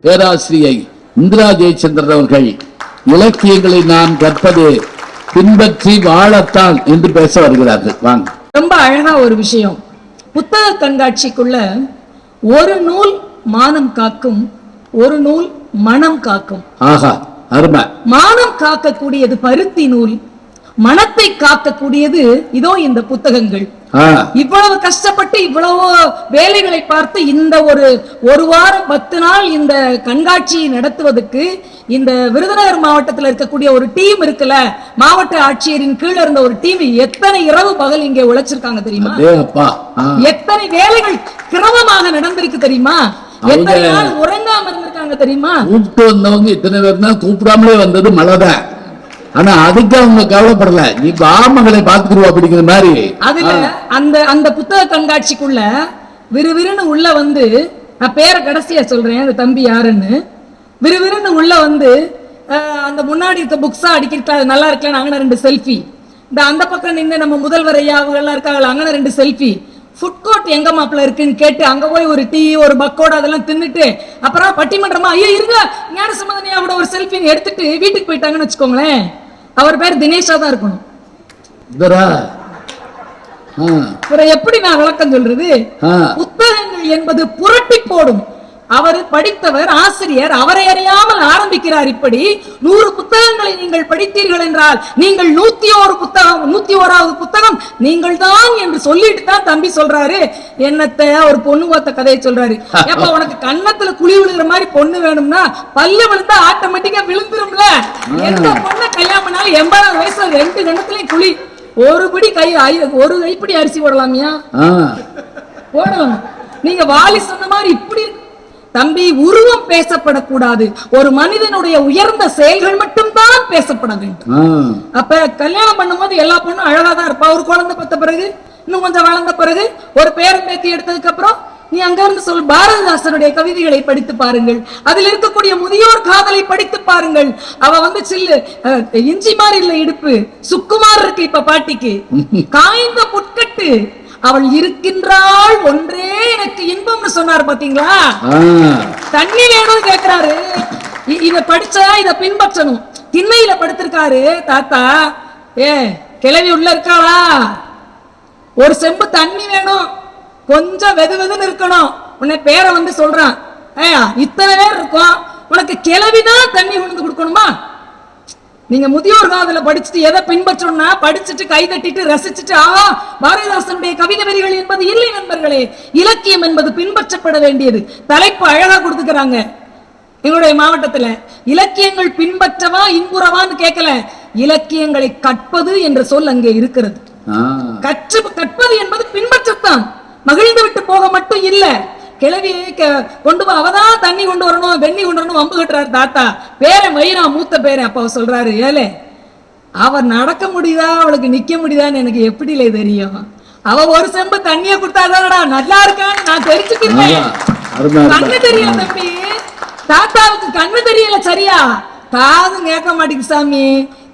பேராசிரியை இந்திரா ஜெயச்சந்திரன் அவர்கள் இலக்கியங்களை நாம் கற்பது பின்பற்றி வாழத்தான் என்று பேச வருகிறார்கள். வாங்க. ரொம்ப அழகா ஒரு விஷயம், புத்தக கண்காட்சிக்குள்ள ஒரு நூல் மானம் காக்கும், ஒரு நூல் மனம் காக்கும். ஆஹா, அருமை. மானம் காக்கக்கூடியது பருத்தி நூல், மனத்தை காக்கக்கூடியது இதோ இந்த புத்தகங்கள். இவ்வளவு கஷ்டப்பட்டு இவ்வளவு வேலைகளை பார்த்து இந்த ஒரு வாரம் 10 நாள் இந்த கண்காட்சியை நடத்துவதற்கு இந்த விருதுநகர் மாவட்டத்தில் இருக்கக்கூடிய ஒரு டீம் இருக்குல்ல, மாவட்ட ஆட்சியரின் கீழே இருந்த ஒரு டீம் எத்தனை இரவு பகல் இங்கே உழைச்சிருக்காங்க தெரியுமா? எத்தனை வேலைகள் கிரமமாக நடந்திருக்கு தெரியுமா? எத்தனை நாள் உறங்காம இருந்திருக்காங்க தெரியுமா? கூப்பிட்டு வந்தவங்க இத்தனை பேர் தான், கூப்பிடாமலே வந்தது மழைதான். ஆனா அதுக்கு அவங்க கவலைப்படல, இப்ப ஆமங்களை பாத்துக்கிறோம் அப்படிங்கிற மாதிரி. அதுல அந்த புத்தக கண்காட்சிக்குள்ள விறுவிறுன்னு உள்ள வந்து, நான் பேரை கடைசியா சொல்றேன், அந்த தம்பி யாருன்னு. விறுவிறுன்னு உள்ள வந்து அந்த முன்னாடி இருக்க புக்ஸா அடிக்கிறா, அது நல்லா இருக்கல, அங்கன 2 செல்ஃபி. இந்த அந்த பக்கம் நின்று நம்ம முதல்வர் ஐயா அவங்க எல்லாம் இருக்காங்க, அங்கன 2 செல்ஃபி. ஃபுட் கோர்ட் எங்க மாப்பிள்ள இருக்குன்னு கேட்டு அங்க போய் ஒரு டீ ஒரு பக்கோட அதெல்லாம் தின்னுட்டு அப்புறம் பட்டிமன்றமா ஐயோ இருங்க ஞான சம்பந்தனையாவோட ஒரு செல்ஃபி எடுத்துட்டு வீட்டுக்கு போயிட்டாங்கன்னு வச்சுக்கோங்களேன். அவர் பேர் தினேஷா தான் இருக்கணும். எப்படி நான் விளக்கம் சொல்றது? புத்தகங்கள் என்பது புரட்டி போடும். அவர் படித்தவர், ஆசிரியர், அவரை அறியாமல் ஆரம்பிக்கிறார். இப்படி 100 புத்தகங்களை நீங்கள் படித்தீர்கள் என்றால் நீங்கள் 101வது புத்தகம் நீங்கள் தான் என்று சொல்லிட்டு தான் தம்பி சொல்றாரு. என்னத்த ஒரு பொண்ணு பார்த்த கதையை சொல்றாரு. எப்ப உனக்கு கன்னத்துல குழி விழுகிற மாதிரி பொண்ணு வேணும்னா பல்ல விழுந்தா ஆட்டோமேட்டிக்கா விழுந்துரும்ல. எந்த பொண்ணை கல்யாணம் பண்ணாலும் 80 வயசுல 2 கணத்துலயும் குழி. ஒரு கைப்பிடி அரிசி போடலாமியா? போடலாம். நீங்க வாலி சொன்ன மாதிரி இப்படி தம்பி, உருவம் பேசப்படக்கூடாது. ஒரு மனிதனுடைய உயர்ந்த செயல்கள் மட்டும் தான் பேசப்பட வேண்டும். அப்ப கல்யாணம் பண்ணும்போது எல்லா பொண்ணும் அழகாதான் இருப்பா. ஒரு குழந்தை பெற்ற பிறகு, இன்னும் கொஞ்சம் வளர்ந்த பிறகு, ஒரு பேரன் பேத்தி எடுத்ததுக்கு அப்புறம் நீ அங்க இருந்து சொல். பாரதிதாசனுடைய கவிதைகளை படித்து பாருங்கள், அதில் இருக்கக்கூடிய முதியோர் காதலை படித்து பாருங்கள். அவ வந்து சில்லு இஞ்சி மாதிரி இல்ல இடுப்பு, சுக்குமார் இருக்கு இப்ப பாட்டிக்கு. காய்ந்த புட்கட்டு, அவள் இருக்கின்றாள் ஒன்றே எனக்கு இன்பம்னு சொன்னார் பாத்தீங்களா? தண்ணி வேணும்னு கேக்குறாரு. இத படிச்சா இத பின்பற்றணும். திண்ணையில படுத்திருக்காரு தாத்தா. கிளவி உள்ள இருக்காளா? ஒரு செம்பு தண்ணி வேணும், கொஞ்சம் வெதுவெதுன்னு இருக்கணும். உன்னை பேரை வந்து சொல்றான், இத்தனை பேர் இருக்கும், உனக்கு கிளவிதான் தண்ணி கொண்டு கொடுக்கணுமா? நீங்க முதியோர் காதல படிச்சுட்டு எதை பின்பற்றணும்னா, படிச்சுட்டு கை தட்டிட்டு ரசிச்சுட்டு ஆஹா பாரதிதாசனுடைய கவிதை வரிகள் என்பது இல்லை நண்பர்களே. இலக்கியம் என்பது பின்பற்றப்பட வேண்டியது. தலைப்பு அழகா கொடுத்துக்கிறாங்க எங்களுடைய மாவட்டத்துல. இலக்கியங்கள் பின்பற்றவா இன்புறவான்னு கேட்கல, இலக்கியங்களை கற்பது என்ற சொல் அங்கே இருக்கிறது. கற்பது என்பது பின்பற்றத்தான், மகிழ்ந்து விட்டு போக மட்டும் இல்ல. கிளவியை கொண்டு வா, அவதான் தண்ணி கொண்டு வரணும், வெண்ணி கொண்டு வரணும் வம்பு கட்டுறாரு தாத்தா. பேரை மயிரா, மூத்த பேரை. அப்ப சொல்றாரு, ஏலே அவர் நடக்க முடியுதா அவளுக்கு நிக்க முடியுதான்னு எனக்கு எப்படிலே தெரியும்? அவ ஒரு செம்பு தண்ணிய கொடுத்தாதானடா நல்லா இருக்கான்னு நான் தெரிஞ்சுக்கிறேன். கண்ணு தெரியல தம்பி, தாத்தாவுக்கு கண்ணு தெரியல சரியா, காதும் கேட்க மாட்டேங்குது சாமி.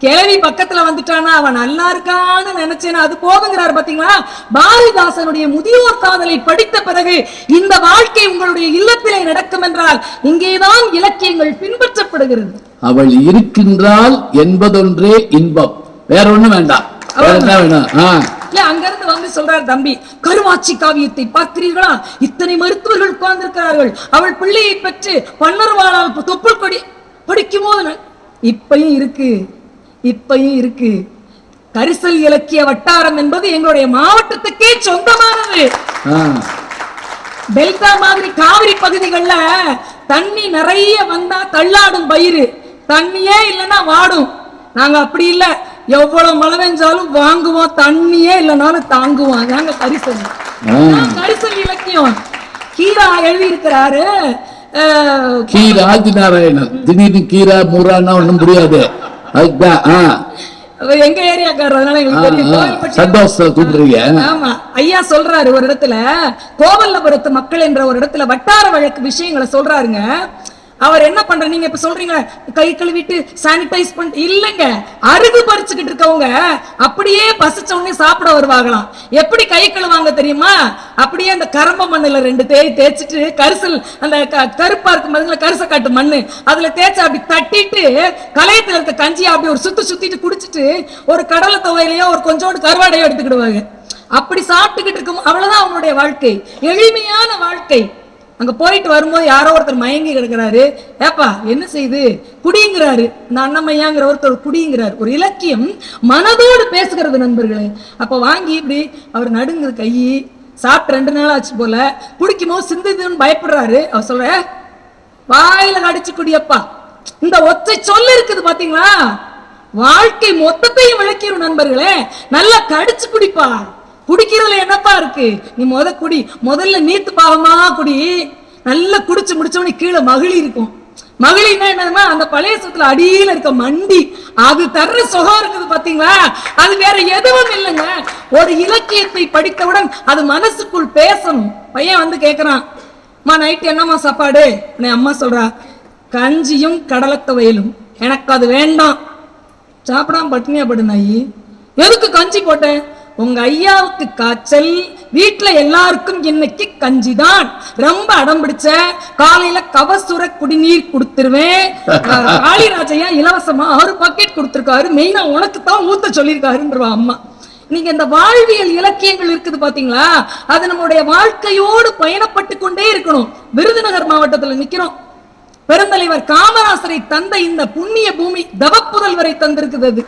கிளவி பக்கத்துல வந்துட்டானா அவன் நல்லா இருக்கான்னு நினைச்சேன், அது போதுங்கிறாரு பாத்தீங்களா? பாரதிதாசனுடைய முதியோர் காதலை படித்த பிறகு இந்த வாழ்க்கை உங்களுடைய இல்லத்திலே நடக்கும் என்றால் இங்கேதான் இலக்கியங்கள் பின்பற்றப்படுகிறது. அவள் இருக்கின்றாள் என்பதொன்றே இன்பம், வேற ஒண்ணும் வேண்டாம். அங்கிருந்து வந்து சொல்றாரு தம்பி, கருவாச்சி காவியத்தை பார்க்கிறீர்களா? இத்தனை மருத்துவர்கள் உட்கார்ந்திருக்கிறார்கள். அவள் பிள்ளையை பெற்று பன்னர்வாளால் தொப்புள் கொடி படிக்கும் போது இப்பயும் இருக்கு. கரிசல் இலக்கிய வட்டாரம் என்பது எங்களுடைய மாவட்டத்துக்கே சொந்தமானது. டெல்டா மாதிரி காவிரி பகுதிகள்ல தண்ணி நிறைய வந்தா தள்ளாடும் பயிர், தண்ணியே இல்லைன்னா வாடும். நாங்க அப்படி இல்ல, எவ்வளவு மழை பெஞ்சாலும் வாங்குவோம், தண்ணியே இல்லைனாலும் தாங்குவோம். நாங்க கரிசல் இலக்கியம். கீரா எழுதி இருக்கிறாரு, ஆதிநாராயணன். திடீர்னு கீரா முறான்னா ஒண்ணும் முடியாது. எங்க ஏரியாக்காரர், ஆமா ஐயா சொல்றாரு. ஒரு இடத்துல கோவல்லபுரத்து மக்கள் என்ற ஒரு இடத்துல வட்டார வழக்கு விஷயங்களை சொல்றாருங்க. அவர் என்ன பண்ற, நீங்க இப்ப சொல்றீங்க கை கழுவிட்டு சானிடைஸ் பண்ணி, இல்லைங்க, அருகு பறிச்சுக்கிட்டு இருக்கவங்க அப்படியே பசிச்ச உடனே சாப்பிட வருவாங்களாம். எப்படி கை கழுவாங்க தெரியுமா? அப்படியே அந்த கரம்ப மண்ணுல 2 தேய்ச்சிட்டு, கரிசல் அந்த கருப்பா இருக்கும் பாருங்களா, கரிச காட்டு மண்ணு, அதுல தேய்ச்சி அப்படி தட்டிட்டு கலையத்துல இருக்க கஞ்சியா அப்படி ஒரு சுத்திட்டு குடிச்சிட்டு ஒரு கடலை துவையிலையோ ஒரு கொஞ்சோண்டு கருவாடையோ எடுத்துக்கிடுவாங்க. அப்படி சாப்பிட்டுக்கிட்டு இருக்கும். அவ்வளவுதான் அவனுடைய வாழ்க்கை, எளிமையான வாழ்க்கை. அங்க போயிட்டு வரும்போது யாரோ ஒருத்தர் மயங்கி கிடக்கிறாரு. ஏப்பா என்ன செய்து குடிங்கிறாரு, இந்த அண்ணமையாங்கிற ஒருத்தர் குடிங்கிறாரு. ஒரு இலக்கியம் மனதோடு பேசுகிறது நண்பர்களே. அப்ப வாங்கி இப்படி அவர் நடுங்குது, கை சாப்பிட்டு 2 நாள் ஆச்சு போல, குடிக்கும் போது சிந்துன்னு பயப்படுறாரு. அவர் சொல்ற, வாயில கடிச்சு குடியப்பா. இந்த ஒற்றை சொல்ல இருக்குது பாத்தீங்களா, வாழ்க்கை மொத்தத்தையும் விளக்கிடும் நண்பர்களே. நல்லா கடிச்சு குடிப்பா, குடிக்கிறதுல என்னப்பா இருக்கு, நீ குடி, முதல்ல நீத்து பாவமா குடி. நல்லா குடிச்சு முடிச்சவனே கீழே மகிழி இருக்கும். மகிழின்னா என்னதுமா, அந்த பழைய சொத்துல அடியில இருக்க மண்டி, அது தர்ற சுகம் இருக்குது பாத்தீங்களா, அது வேற எதுவும் இல்லைங்க. ஒரு இலக்கியத்தை படித்தவுடன் அது மனசுக்குள் பேசணும். பையன் வந்து கேக்குறான், அம்மா நைட்டு என்னம்மா சாப்பாடு? அம்மா சொல்றா, கஞ்சியும் கடலை துவையலும். எனக்கு அது வேண்டாம். சாப்பிடாம பட்டினியா படுனாயி, எதுக்கு கஞ்சி போட்டேன்? உங்க ஐயாவுக்கு காய்ச்சல், வீட்டுல எல்லாருக்கும் இன்னைக்கு கஞ்சிதான். ரொம்ப அடம் பிடிச்ச, காலையில கபசுர குடிநீர் கொடுத்துருவேன். காளிராஜையா இலவசமா 6 பாக்கெட் கொடுத்திருக்காரு, மெயினா உனக்கு தான் ஊத்த சொல்லியிருக்காருன்றவா அம்மா. நீங்க இந்த வாழ்வியல் இலக்கியங்கள் இருக்குது பாத்தீங்களா, அது நம்மளுடைய வாழ்க்கையோடு பயணப்பட்டு கொண்டே இருக்கணும். விருதுநகர் மாவட்டத்துல நிக்கிறோம். பெருந்தலைவர் காமராசரை தந்த இந்த புண்ணிய பூமி தவப்புதல்வரை தந்திருக்குது. அது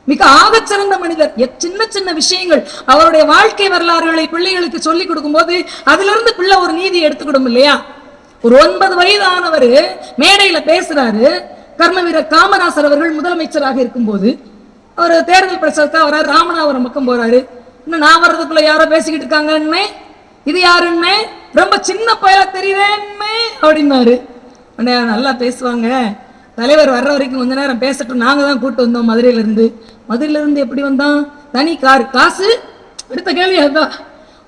மிக ஆகச்சிறந்த மனிதர். சின்ன சின்ன விஷயங்கள், அவருடைய வாழ்க்கை வரலாறுகளை பிள்ளைகளுக்கு சொல்லிக் கொடுக்கும் போது அதுல இருந்து பிள்ளை ஒரு நீதி எடுத்துக்கிடும் இல்லையா. ஒரு 9 வயதானவர் மேடையில பேசுறாரு. கர்ம வீரர் காமராசர் அவர்கள் முதலமைச்சராக இருக்கும் போது அவர் தேர்தல் பிரச்சாரத்தை வர்றாரு, ராமநாதபுரம் பக்கம் போறாரு. இன்னும் நான் வர்றதுக்குள்ள யாரோ பேசிக்கிட்டு இருக்காங்கன்னு, இது யாருன்னு ரொம்ப சின்ன பயலா தெரியுதேன்னு அப்படின்னாரு. நல்லா பேசுவாங்க, தலைவர் வர்ற வரைக்கும் கொஞ்ச நேரம் பேசட்டும், நாங்க தான் கூட்டு வந்தோம் மதுரையில இருந்து எப்படி வந்தான், தனி கார், காசு. அடுத்த கேள்வி அதுதான்.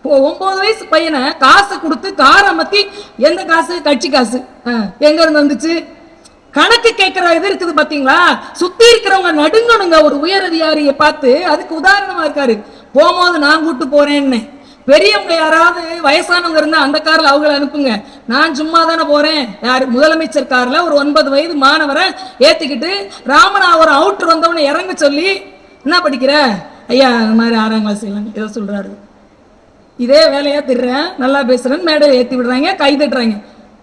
9 வயசு பையனை காசை கொடுத்து காரை அமர்த்தி, எந்த காசு? கட்சி காசு. எங்க இருந்து வந்துச்சு? கணக்கு கேட்கிற இது இருக்குது பாத்தீங்களா. சுத்தி இருக்கிறவங்க நடுங்கணுங்க ஒரு உயர் அதிகாரியை பார்த்து. அதுக்கு உதாரணமா இருக்காரு. போகும்போது நான் கூட்டு போறேன்னு, பெரியவங்க யாராவது வயசானவங்க இருந்தா அந்த கார்ல அவங்கள அனுப்புங்க, நான் சும்மா தானே போறேன். யாரு? முதலமைச்சர் கார்ல ஒரு 9 வயது மாணவரை ஏத்திக்கிட்டு ராமநாதபுரம் அவுட்டர் வந்தவனை இறங்க சொல்லி, என்ன படிக்கிற? ஐயா இந்த மாதிரி 6ஆம் கிளாஸ் ஏதோ சொல்றாரு. இதே வேலையா திடுறேன், நல்லா பேசுறேன்னு மேடையில் ஏத்தி விடுறாங்க, கை தட்டுறாங்க.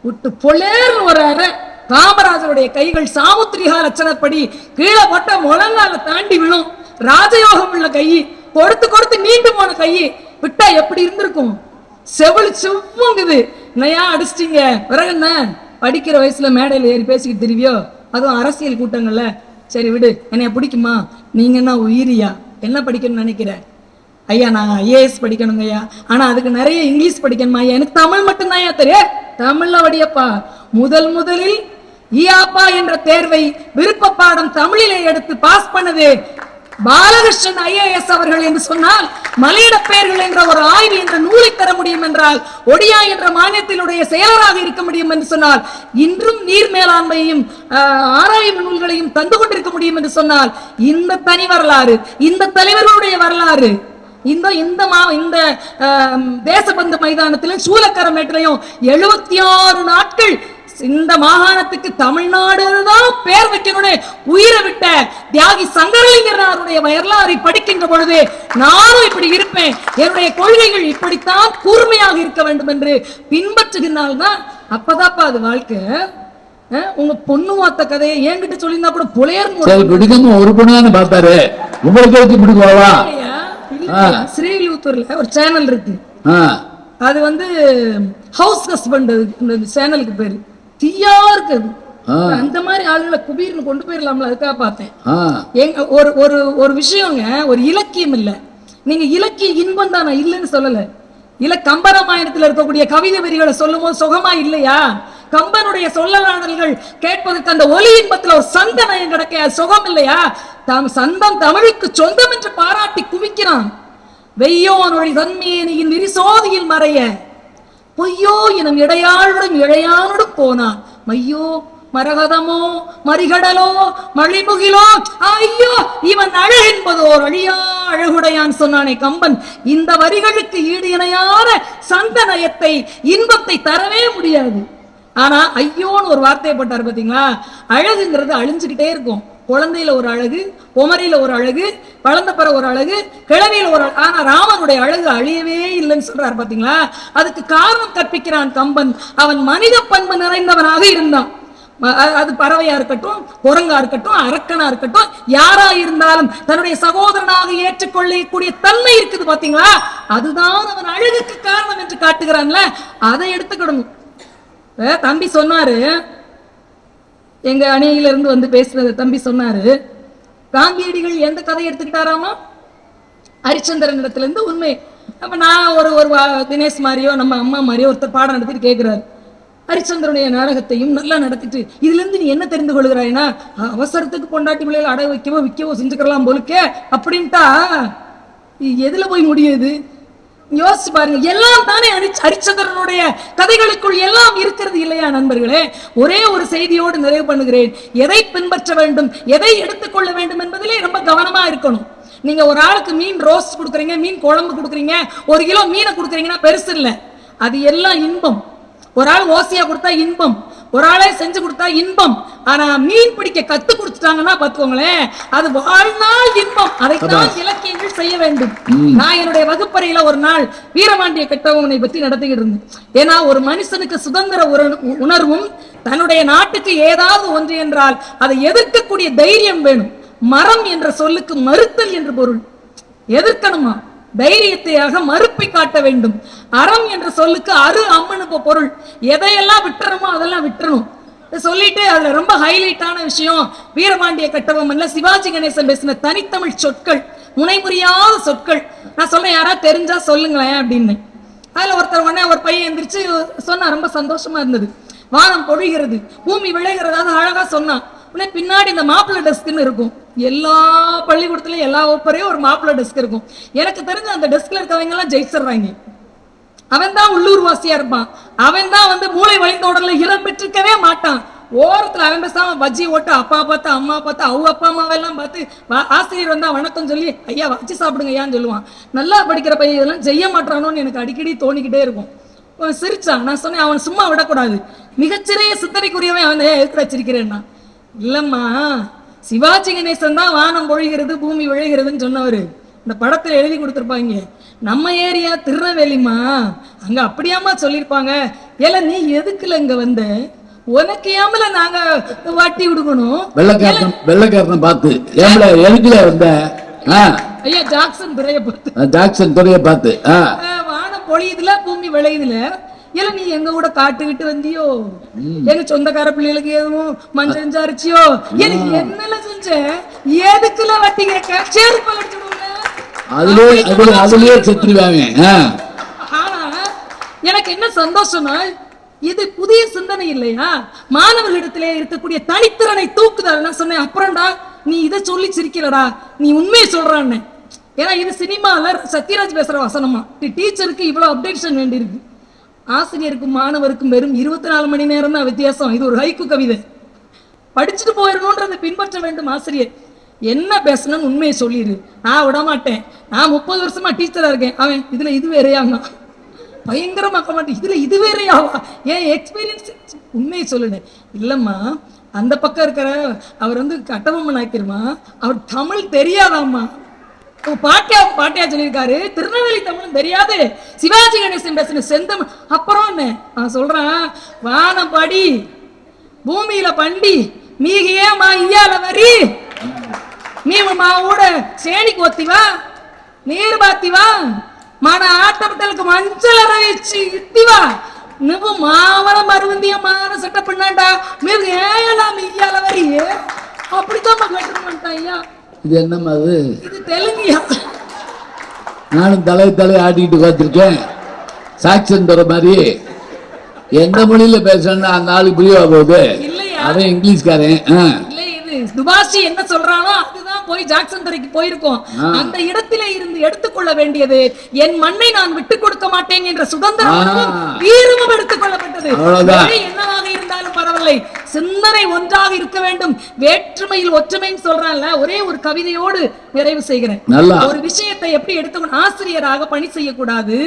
விட்டு பொலேர்னு வர்றாரு. காமராஜருடைய கைகள் சாமுத்திரிகா லட்சணப்படி கீழே போட்ட முழங்கால தாண்டி விழும். ராஜயோகம் உள்ள கை, கொடுத்து நீண்டு போன கை. விட்டா எப்படி இருந்திருக்கும்? செவளு செவ்வுங்குது. என்னையா அடிச்சிட்டீங்க? பிறகு என்ன, படிக்கிற வயசுல மேடையில ஏறி பேசிக்கிட்டு தெரிவியோ, அதுவும் அரசியல் கூட்டங்கள்ல. சரி விடு, என்னைய பிடிக்குமா? நீங்க என்ன உயிரியா? என்ன படிக்கணும்னு நினைக்கிற? ஐயா நான் IAS படிக்கணுங்க ஐயா, ஆனா அதுக்கு நிறைய இங்கிலீஷ் படிக்கணுமா ஐயா? எனக்கு தமிழ் மட்டும்தான் தெரியும். தமிழ்ல வடியப்பா. முதலில் ஈயாப்பா என்ற தேர்வை விருப்ப பாடம் தமிழிலே எடுத்து பாஸ் பண்ணது பாலகிருஷ்ணன் IAS அவர்கள் என்று சொன்னால், மலையிட பெயர்கள் என்ற ஒரு ஆய்வு என்ற நூலை தர முடியும் என்றால், ஒடியா என்ற மாநிலத்தினுடைய செயலராக இருக்க முடியும் என்று சொன்னால், இன்றும் நீர் மேலாண்மையும் ஆராய்வு நூல்களையும் தந்து கொண்டிருக்க முடியும் என்று சொன்னால், இந்த தனி வரலாறு, இந்த தலைவர்களுடைய வரலாறு, இந்த தேசபந்து மைதானத்திலும் சூலக்கரமேட்டிலையும் 76 நாட்கள் இந்த மாகாணத்துக்கு தமிழ்நாடுதான் பேர் வைக்கணும்னு உயிரை விட்ட தியாகி சங்கரலிங்கருடைய வரலாறை படிக்கின்ற பொழுது நானும் இப்படி இருப்பேன், என்னுடைய கொள்கைகள் இப்படித்தான் கூர்மையாக இருக்க வேண்டும் என்று பின்பற்றுகின்றால்தான். அப்பதாப்பா அது வாழ்க்கை. உங்க பொண்ணு வாத்த கதையை என்கிட்ட சொல்லியிருந்தா கூட புலையர்னு ஒரு பொண்ணு பார்த்தாரு. உங்களுக்கு ஸ்ரீவில்லிபுத்தூர்ல ஒரு சேனல் இருக்கு. அது ஹவுஸ் ஹஸ்பண்ட் சேனலுக்கு பேரு. தீயா இருக்குது. அந்த மாதிரி ஆளுங்களை குபீர்னு கொண்டு போயிடலாம்ல, அதுக்காக பார்த்தேன். எங்க ஒரு விஷயங்க, ஒரு இலக்கியம் இல்ல. நீங்க இலக்கிய இன்பம் தான், நான் இல்லைன்னு சொல்லல. கம்பராமாயணத்துல இருக்கக்கூடிய கவிதை வரிகளை சொல்லும் போது சுகமா இல்லையா? கம்பனுடைய சொல்லலாடல்கள் கேட்பதற்கு அந்த ஒலி இன்பத்துல ஒரு சந்த நயம் கிடைக்க சுகம் இல்லையா? சந்தம் தமிழுக்கு சொந்தம் என்று பாராட்டி குவிக்கிறான். வெய்யோனொழி தன்மேனியின் விரிசோதியில் மறைய பொய்யோ எனும் இடையாளுடன் இழையானுடன் போனான். ஐயோ மரகதமோ மரிகடலோ மழிமுகிலோ, ஐயோ இவன் அழகு என்பது ஓர் அழியா அழகுடையான் சொன்னானே கம்பன். இந்த வரிகளுக்கு ஈடு இணையான சந்தனயத்தை இன்பத்தை தரவே முடியாது. ஆனா ஐயோன்னு ஒரு வார்த்தையை போட்டார் பாத்தீங்களா. அழகுங்கிறது அழிஞ்சுக்கிட்டே இருக்கும். குழந்தையில ஒரு அழகு, குமரியில ஒரு அழகு, வளர்ந்த பிற ஒரு அழகு, கிழவியில ஒரு அழகு. ஆனா ராமனுடைய அழகு அழியவே இல்லைன்னு சொல்றாரு பாத்தீங்களா. அதுக்கு காரணம் கற்பிக்கிறான் கம்பன். அவன் மனித பண்பு நிறைந்தவனாக இருந்தான். அது பறவையா இருக்கட்டும், குரங்கா இருக்கட்டும், அரக்கனா இருக்கட்டும், யாரா இருந்தாலும் தன்னுடைய சகோதரனாக ஏற்றுக்கொள்ளக்கூடிய தன்மை இருக்குது பாத்தீங்களா. அதுதான் அவன் அழகுக்கு காரணம் என்று காட்டுகிறான்ல. அதை எடுத்துக்கிடணும். தம்பி சொன்னாரு, எங்க அணியில இருந்து வந்து பேசுறது தம்பி சொன்னாரு, காந்தியடிகள் எந்த கதை எடுத்துக்கிட்டாராமா, ஹரிச்சந்திரன் இடத்துல இருந்து உண்மை. அப்ப நான் ஒரு தினேஷ் மாதிரியோ நம்ம அம்மா மாதிரியோ ஒருத்தர் பாடம் நடத்திட்டு கேட்கிறாரு, ஹரிச்சந்திரனுடைய நாடகத்தையும் நல்லா நடத்திட்டு இதுல இருந்து நீ என்ன தெரிந்து கொள்கிறாய்னா, அவசரத்துக்கு பொண்டாட்டி பிள்ளைகள் அடை வைக்கவோ விற்கவோ செஞ்சுக்கலாம் போலுக்கே அப்படின்ட்டா எதுல போய் முடியுது யோசிச்சு பாருங்க. எல்லாம் தானே ஹரிச்சந்திரனுடைய கதைகளுக்குள் எல்லாம் இருக்கிறது இல்லையா நண்பர்களே. ஒரே ஒரு செய்தியோடு நிறைவு பண்ணுகிறேன். எதை பின்பற்ற வேண்டும், எதை எடுத்துக்கொள்ள வேண்டும் என்பதிலே ரொம்ப கவனமா இருக்கணும். நீங்க ஒரு ஆளுக்கு மீன் ரோஸ்ட் கொடுக்குறீங்க, மீன் குழம்பு கொடுக்குறீங்க, 1 கிலோ மீனை கொடுக்குறீங்கன்னா பெருசு இல்லை, அது எல்லாம் இன்பம். ஒரு ஆள் ஓசியா கொடுத்தா இன்பம், ஒரு ஆளே செஞ்சு கொடுத்தா இன்பம். ஆனா மீன் பிடிக்க கத்து கொடுத்துட்டாங்கன்னா பாத்துக்கோங்களேன், அது வாழ்நாள் இன்பம். அதைத்தான் இலக்கியங்கள் செய்ய வேண்டும். நான் என்னுடைய வகுப்பறையில ஒரு நாள் வீரபாண்டிய கட்டபொம்மனை பற்றி நடத்திக்கிட்டு இருந்தேன். ஏன்னா ஒரு மனுஷனுக்கு சுதந்திர உணர்வும் தன்னுடைய நாட்டுக்கு ஏதாவது ஒன்று என்றால் அதை எதிர்க்கக்கூடிய தைரியம் வேணும். மரம் என்ற சொல்லுக்கு மறுத்தல் என்று பொருள். எதிர்க்கணுமா, தைரியத்தையாக மறுப்பை காட்ட வேண்டும். அறம் என்ற சொல்லுக்கு அம்மனு பொருள். எதையெல்லாம் விட்டுறமோ அதெல்லாம் விட்டுறணும் சொல்லிட்டு அதுல ரொம்ப ஹைலைட்டான விஷயம் வீரபாண்டிய கட்டபொம்மன்ல சிவாஜி கணேசன் பேசின தனித்தமிழ் சொற்கள், முனைமுறியாத சொற்கள். நான் சொல்றேன், யாராவது தெரிஞ்சா சொல்லுங்களேன் அப்படின்னு. அதுல ஒருத்தர் உடனே ஒரு பையன் எந்திரிச்சு சொன்னா, ரொம்ப சந்தோஷமா இருந்தது. வானம் பொழிகிறது, பூமி விளைகிறது, அழகா சொன்னான். பின்னாடி இந்த மாப்பிள்ளை டெஸ்க்னு இருக்கும். எல்லா பள்ளிக்கூடத்துலயும் எல்லா ஒப்பரையும் ஒரு மாப்பிள்ளை டெஸ்க் இருக்கும். எனக்கு தெரிஞ்ச அந்த டெஸ்க்ல இருக்கவங்க எல்லாம் ஜெயிச்சிடுறாங்க. அவன் தான் உள்ளூர் வாசியா இருப்பான். அவன் தான் வந்து மூளை வழிந்தோடல இடம் பெற்றிருக்கவே மாட்டான். ஓரத்துல அவன் பேசாம பஜ்ஜி ஓட்டு அப்பா பார்த்து அம்மா பார்த்து அவங்க அப்பா அம்மாவெல்லாம் பார்த்து ஆசிரியர் வந்தா வணக்கம் சொல்லி ஐயா வச்சு சாப்பிடுங்க ஐயான்னு சொல்லுவான். நல்லா படிக்கிற பையன் இதெல்லாம் செய்ய மாட்டானோன்னு எனக்கு அடிக்கடி தோணிக்கிட்டே இருக்கும். சிரிச்சான். நான் சொன்னேன், அவன் சும்மா விடக்கூடாது, மிகச்சிறிய சித்தனைக்குரியவன் அவன் எதுக்கு வச்சிருக்கிறேன்னா. இல்லம்மா, சிவாஜி கணேசன் தான் வானம் பொழிகிறது பூமி விளைகிறதுன்னு சொன்னவரு. இந்த படத்துல எழுதி கொடுத்துருப்பாங்க. நம்ம ஏரியா திருநெல்வேலிமா, அங்க அப்படியாமா சொல்லிருப்பாங்க. ஏல நீ எதுக்குல இங்க வந்த, உனக்கு ஏமல நாங்க வாட்டி விடுக்கணும். வெள்ளக்காரனை பார்த்து எதுக்குல வந்த ஐயா, ஜாக்சன் துறையை பார்த்து வானம் பொழியுதுல பூமி விளையுதுல, இல்ல நீ எங்க கூட காட்டுக்கிட்டு வந்தியோ, எங்க சொந்தக்கார பிள்ளைகளுக்கு எதுவும் மஞ்சள் அரிச்சியோ, எனக்கு என்னல செஞ்ச, எதுக்குல வட்டி கேட்க, செருப்பு அடிச்சுடுங்க. ஆனா எனக்கு என்ன சந்தோஷமா, இது புதிய சிந்தனை இல்லையா, மாணவர்களிடத்திலே இருக்கக்கூடிய தனித்திறனை தூக்குதல். நான் சொன்னேன், அப்புறம்டா நீ இதை சொல்லி சிரிக்கிறடா, நீ உண்மையை சொல்றான்னு. ஏன்னா இது சினிமால சத்யராஜ் பேசுற வசனமா. டீச்சருக்கு இவ்வளவு அப்டேஷன் வேண்டி இருக்கு, ஆசிரியருக்கும் மாணவருக்கும் வெறும் 24 மணி நேரம் தான் வித்தியாசம். இது ஒரு ஹைக்கு கவிதை, படிச்சுட்டு போயிடணும்ன்றதை பின்பற்ற வேண்டும் ஆசிரியர். என்ன பேசணும்னு உண்மையை சொல்லிடு. நான் விட மாட்டேன், நான் 30 வருஷமா டீச்சரா இருக்கேன். அவன் இதுல இது வேறையாங்க பயங்கரமாக்க மாட்டேன், இதுல இது வேறையாவா, ஏன் எக்ஸ்பீரியன்ஸ் உண்மையை சொல்லுனேன். இல்லம்மா, அந்த பக்கம் இருக்கிற அவர் வந்து கட்டபொம்மன் ஆக்கிருமா, அவர் தமிழ் தெரியாதாம்மா. பாட்டியா சொல்லியிருக்காரு, திருநெல்வேலி தமிழும் தெரியாது, சிவாஜி கணேசன் பேசின செந்தமிழ். அப்புறம் நான் சொல்றேன், வானம் படி பூமியில பண்டி மீகையே மா ஐயால வரி, நீ மாவோட சேனிக்கு ஒத்திவா நீர் பாத்திவா, மன ஆட்டப்பட்டலுக்கு மஞ்சள் அரை வச்சு இத்திவா, நிவு மாவள மருவந்திய மான சட்ட பண்ணாண்டா மீது ஏலாம் ஐயால வரி. அப்படித்தான் கேட்டுருமான்ட்டா ஐயா. இது என்னம்மா அது? இது தெலுங்கியா? நானும் தலை ஆட்டிக்கிட்டு பார்த்துருக்கேன். சாக்சன் தர மாதிரி எந்த மொழியில பேசணும்னா அந்த ஆளுக்கு புரியவா போகுது. அவன் இங்கிலீஷ்காரன். இல்ல, இது துபாஷி என்ன சொல்றானோ அதுதான் போய் ஜாக்சன் துறைக்கு போயிருக்கோம். அந்த இடத்திலே இருந்து எடுத்துக்கொள்ள வேண்டியது, என் மண்ணை நான் விட்டுக் கொடுக்க மாட்டேன் என்ற சுதந்திரம் வீரமும் எடுத்துக் கொள்ளப்பட்டது. என்னவாக இருந்தாலும் பரவாயில்ல. சொல்லவில்லை. சிந்தனை ஒன்றாக இருக்க வேண்டும், வேற்றுமையில் ஒற்றுமைன்னு சொல்றான்ல. ஒரே ஒரு கவிதையோடு நிறைவு செய்கிறேன். ஒரு விஷயத்தை எப்படி எடுத்துக்கணும், ஆசிரியராக பணி செய்யக்கூடாது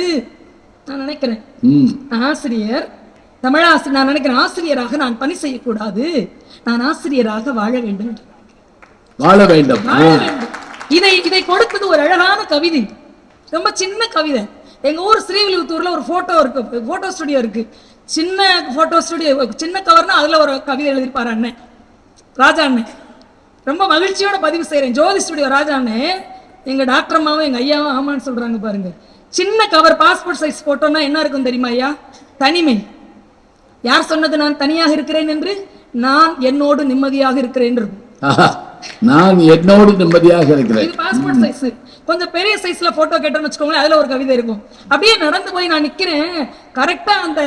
நான் நினைக்கிறேன். ஆசிரியர் தமிழாசிரியர், நான் நினைக்கிறேன் ஆசிரியராக நான் பணி செய்யக்கூடாது, நான் ஆசிரியராக வாழ வேண்டும். வாழ வேண்டும். இதை கொடுத்தது ஒரு அழகான கவிதை, ரொம்ப சின்ன கவிதை. எங்க ஊர் ஸ்ரீவில்லிபுத்தூர்ல ஒரு போட்டோ இருக்கு, போட்டோ ஸ்டுடியோ இருக்கு. சின்ன போட்டோ ஸ்டுடியோ, சின்ன கவர்னா அதுல ஒரு கவிதை எழுதிருப்பாரு அண்ணன் ராஜா அண்ணன். ரொம்ப மகிழ்ச்சியோட பதிவு செய்யறேன். ஜோதி ஸ்டுடியோ ராஜா அண்ணன், எங்க டாக்டர் அம்மாவும் எங்க ஐயாவும் ஆமான்னு சொல்றாங்க பாருங்க. சின்ன கவர் பாஸ்போர்ட் சைஸ் போட்டோன்னா என்ன இருக்கும் தெரியுமா ஐயா? தனிமை. யார் சொன்னது நான் தனியாக இருக்கிறேன் என்று? நான் என்னோடு நிம்மதியாக இருக்கிறேன். நான் என்னோடு நிம்மதியாக இருக்கிறேன். இது பாஸ்போர்ட் சைஸ். கொஞ்சம் பெரிய சைஸ்ல போட்டோ கேட்டோம்னு வச்சுக்கோங்களேன், அதுல ஒரு கவிதை இருக்கும். அப்படியே நடந்து போய் நான் நிக்கிறேன், கரெக்டா அந்த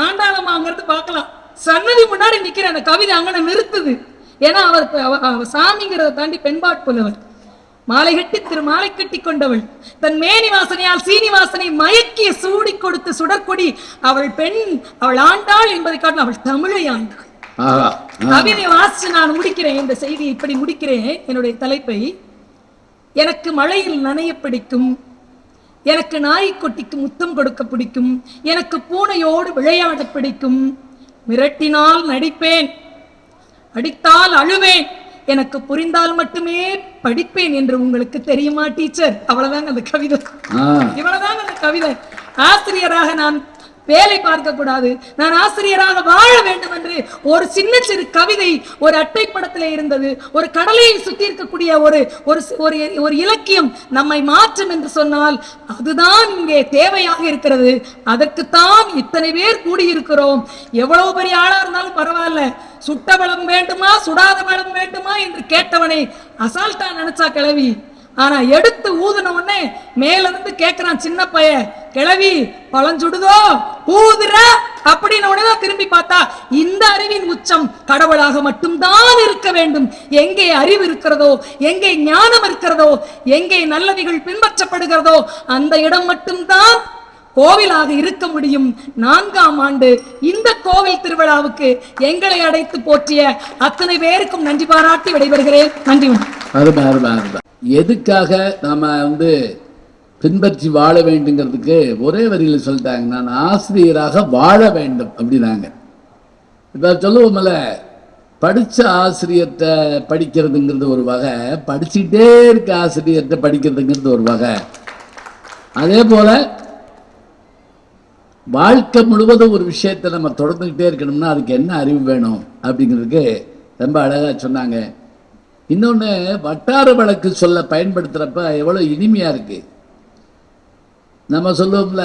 ஆண்டாளமா அங்கிருந்து பார்க்கலாம், சன்னதி முன்னாடி நிக்கிறேன். அந்த கவிதை அங்கன நிறுத்துது. ஏன்னா அவர் சாமிங்கிறத தாண்டி பெண்பாட் புலவர். மாலை கட்டி மாலை கட்டி கொண்டவள், தன் மேனி வாசனையால் சீனிவாசனை மயக்கிய சூடி கொடுத்து சுடற்கொடி, அவள் பெண், அவள் ஆண்டாள் என்பதை காட்டில் அவள் தமிழை ஆண்டாள். கவிதை வாசிச்சு நான் முடிக்கிறேன். இந்த செய்தி இப்படி முடிக்கிறேன். என்னுடைய தலைப்பை, எனக்கு மழையில் நனைய பிடிக்கும், எனக்கு நாய்க்குட்டிக்கு முத்தம் கொடுக்க பிடிக்கும், எனக்கு பூனையோடு விளையாட பிடிக்கும், மிரட்டினால் நடிப்பேன், அடித்தால் அழுவேன், எனக்கு புரிந்தால் மட்டுமே படிப்பேன் என்று உங்களுக்கு தெரியுமா டீச்சர்? அவ்வளவுதாங்க அந்த கவிதை. இவ்வளவுதாங்க அந்த கவிதை. ஆசிரியராக நான் வேலை பார்க்க கூடாது, நான் ஆசிரியராக வாழ வேண்டும் என்று ஒரு சின்ன சிறு கவிதை ஒரு அட்டைப்படத்தில் இருந்தது. ஒரு கடலையை சுத்தி இருக்கக்கூடிய ஒரு இலக்கியம் நம்மை மாற்றும் என்று சொன்னால் அதுதான் இங்கே தேவையாக இருக்கிறது. அதற்குத்தான் இத்தனை பேர் கூடியிருக்கிறோம். எவ்வளவு பெரிய ஆளா இருந்தாலும் பரவாயில்ல, சுட்ட பழம் வேண்டுமா சுடாத பழம் வேண்டுமா என்று கேட்டவனை அசால்ட்டா நினைச்சா கிளவி. ஆனா எடுத்து ஊதுன உடனே மேல இருந்து கேட்கிறான் சின்ன பைய, கிளவி பழஞ்சுடுதோ ஊதுற அப்படின்னு உடனே திரும்பி பார்த்தா இந்த அறிவின் உச்சம் கடவுளாக மட்டும்தான் இருக்க வேண்டும். எங்கே அறிவு இருக்கிறதோ, எங்கே ஞானம் இருக்கிறதோ, எங்கே நல்லவைகள் பின்பற்றப்படுகிறதோ அந்த இடம் மட்டும்தான் கோவிலாக இருக்க முடியும். 4ஆம் ஆண்டு இந்த கோவில் திருவிழாவுக்கு எங்களை அடைத்து போற்றிய அத்தனை பேருக்கும் நன்றி பாராட்டி விடைபெறுகிறேன். நன்றி. எதுக்காக நாம பின்பற்றி வாழ வேண்டுங்கிறதுக்கு ஒரே வரியில் சொல்லிட்டாங்க, நான் ஆசிரியராக வாழ வேண்டும் அப்படின்னாங்க. இப்ப சொல்லுவோம்ல, படிச்ச ஆசிரியர்கிட்ட படிக்கிறதுங்கிறது ஒரு வகை, படிச்சுட்டே இருக்க ஆசிரியர்கிட்ட படிக்கிறதுங்கிறது ஒரு வகை. அதே போல வாழ்க்கை முழுவதும் ஒரு விஷயத்தை நம்ம தொடர்ந்துகிட்டே இருக்கணும்னா அதுக்கு என்ன அறிவு வேணும் அப்படிங்கிறதுக்கு ரொம்ப அழகா சொன்னாங்க. இன்னொன்று, வட்டார வழக்கு சொல்ல பயன்படுத்துகிறப்ப எவ்வளோ இனிமையாக இருக்குது. நம்ம சொல்லுவோம்ல,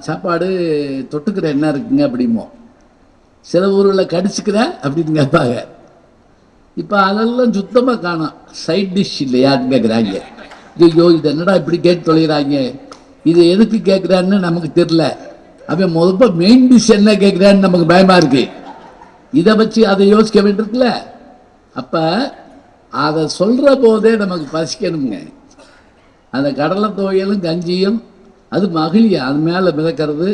சாப்பாடு தொட்டுக்கிற என்ன இருக்குங்க அப்படிமோ, சில ஊரில் கடிச்சுக்கிற அப்படின்னு கேட்பாங்க. இப்போ அதெல்லாம் சுத்தமாக காணும். சைட் டிஷ் இல்லையான்னு கேட்குறாங்க. ஐயோ இது என்னடா இப்படி கேட்டு தொலைகிறாங்க, இது எதுக்கு கேட்குறான்னு நமக்கு தெரியல. அவன் முதல்ல மெயின் டிஷ் என்ன கேட்குறான்னு நமக்கு பயமாக இருக்குது. இதை வச்சு அதை யோசிக்க வேண்டியிருக்குல்ல. அப்போ அதை சொல்கிற போதே நமக்கு பசிக்கணுங்க. அந்த கடலை துவையலும் கஞ்சியும் அது மகிழியா, அது மேலே மிதக்கிறது,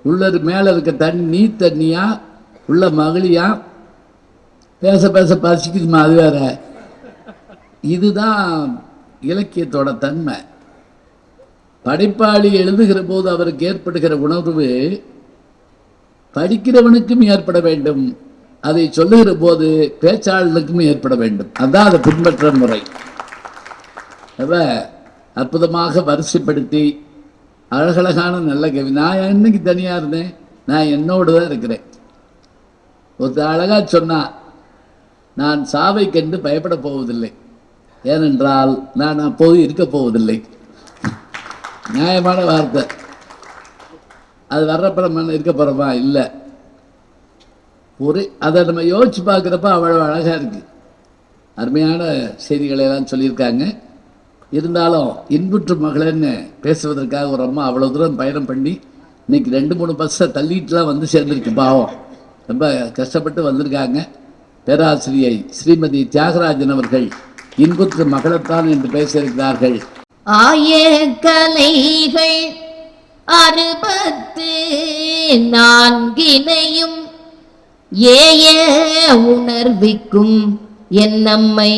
உள்ள மேலே இருக்க தண்ணி தண்ணியா, உள்ள மகிழியா, பேச பேச பசிக்குதுமா, அது வேற. இதுதான் இலக்கியத்தோட தன்மை. படைப்பாளி எழுதுகிற போது அவருக்கு ஏற்படுகிற உணர்வு படிக்கிறவனுக்கும் ஏற்பட வேண்டும், அதை சொல்லுகிற போது பேச்சாளர்களுக்கும் ஏற்பட வேண்டும். அதுதான் அதை பின்பற்ற முறை. அற்புதமாக வரிசைப்படுத்தி அழகழகான நல்ல கவி. நான் இன்னைக்கு தனியாக இருந்தேன், நான் என்னோடு தான் இருக்கிறேன். ஒருத்தர் அழகா சொன்னா, நான் சாவை கண்டு பயப்பட போவதில்லை, ஏனென்றால் நான் அப்போது இருக்க போவதில்லை. நியாயமான வார்த்தை. அது வர்றப்ப நம்ம இருக்க போகிறோமா? இல்லை. அதை நம்ம யோசிச்சு பார்க்குறப்ப அவ்வளோ அழகாக இருக்குது. அருமையான செய்திகளை எல்லாம் சொல்லியிருக்காங்க. இருந்தாலும் இன்புற்று மகளன்னு பேசுவதற்காக ஒரு அம்மா அவ்வளோ தூரம் பயணம் பண்ணி இன்னைக்கு 2-3 பஸ்ஸை தள்ளிட்டுலாம் வந்து சேர்ந்துருக்கு. பாவம், ரொம்ப கஷ்டப்பட்டு வந்திருக்காங்க. பேராசிரியை ஸ்ரீமதி தியாகராஜன் அவர்கள் இன்புற்று மகளத்தான் என்று பேசியிருக்கிறார்கள். ஆயக்கலைகள் 64 ஏய உணர்விக்கும் என்னம்மை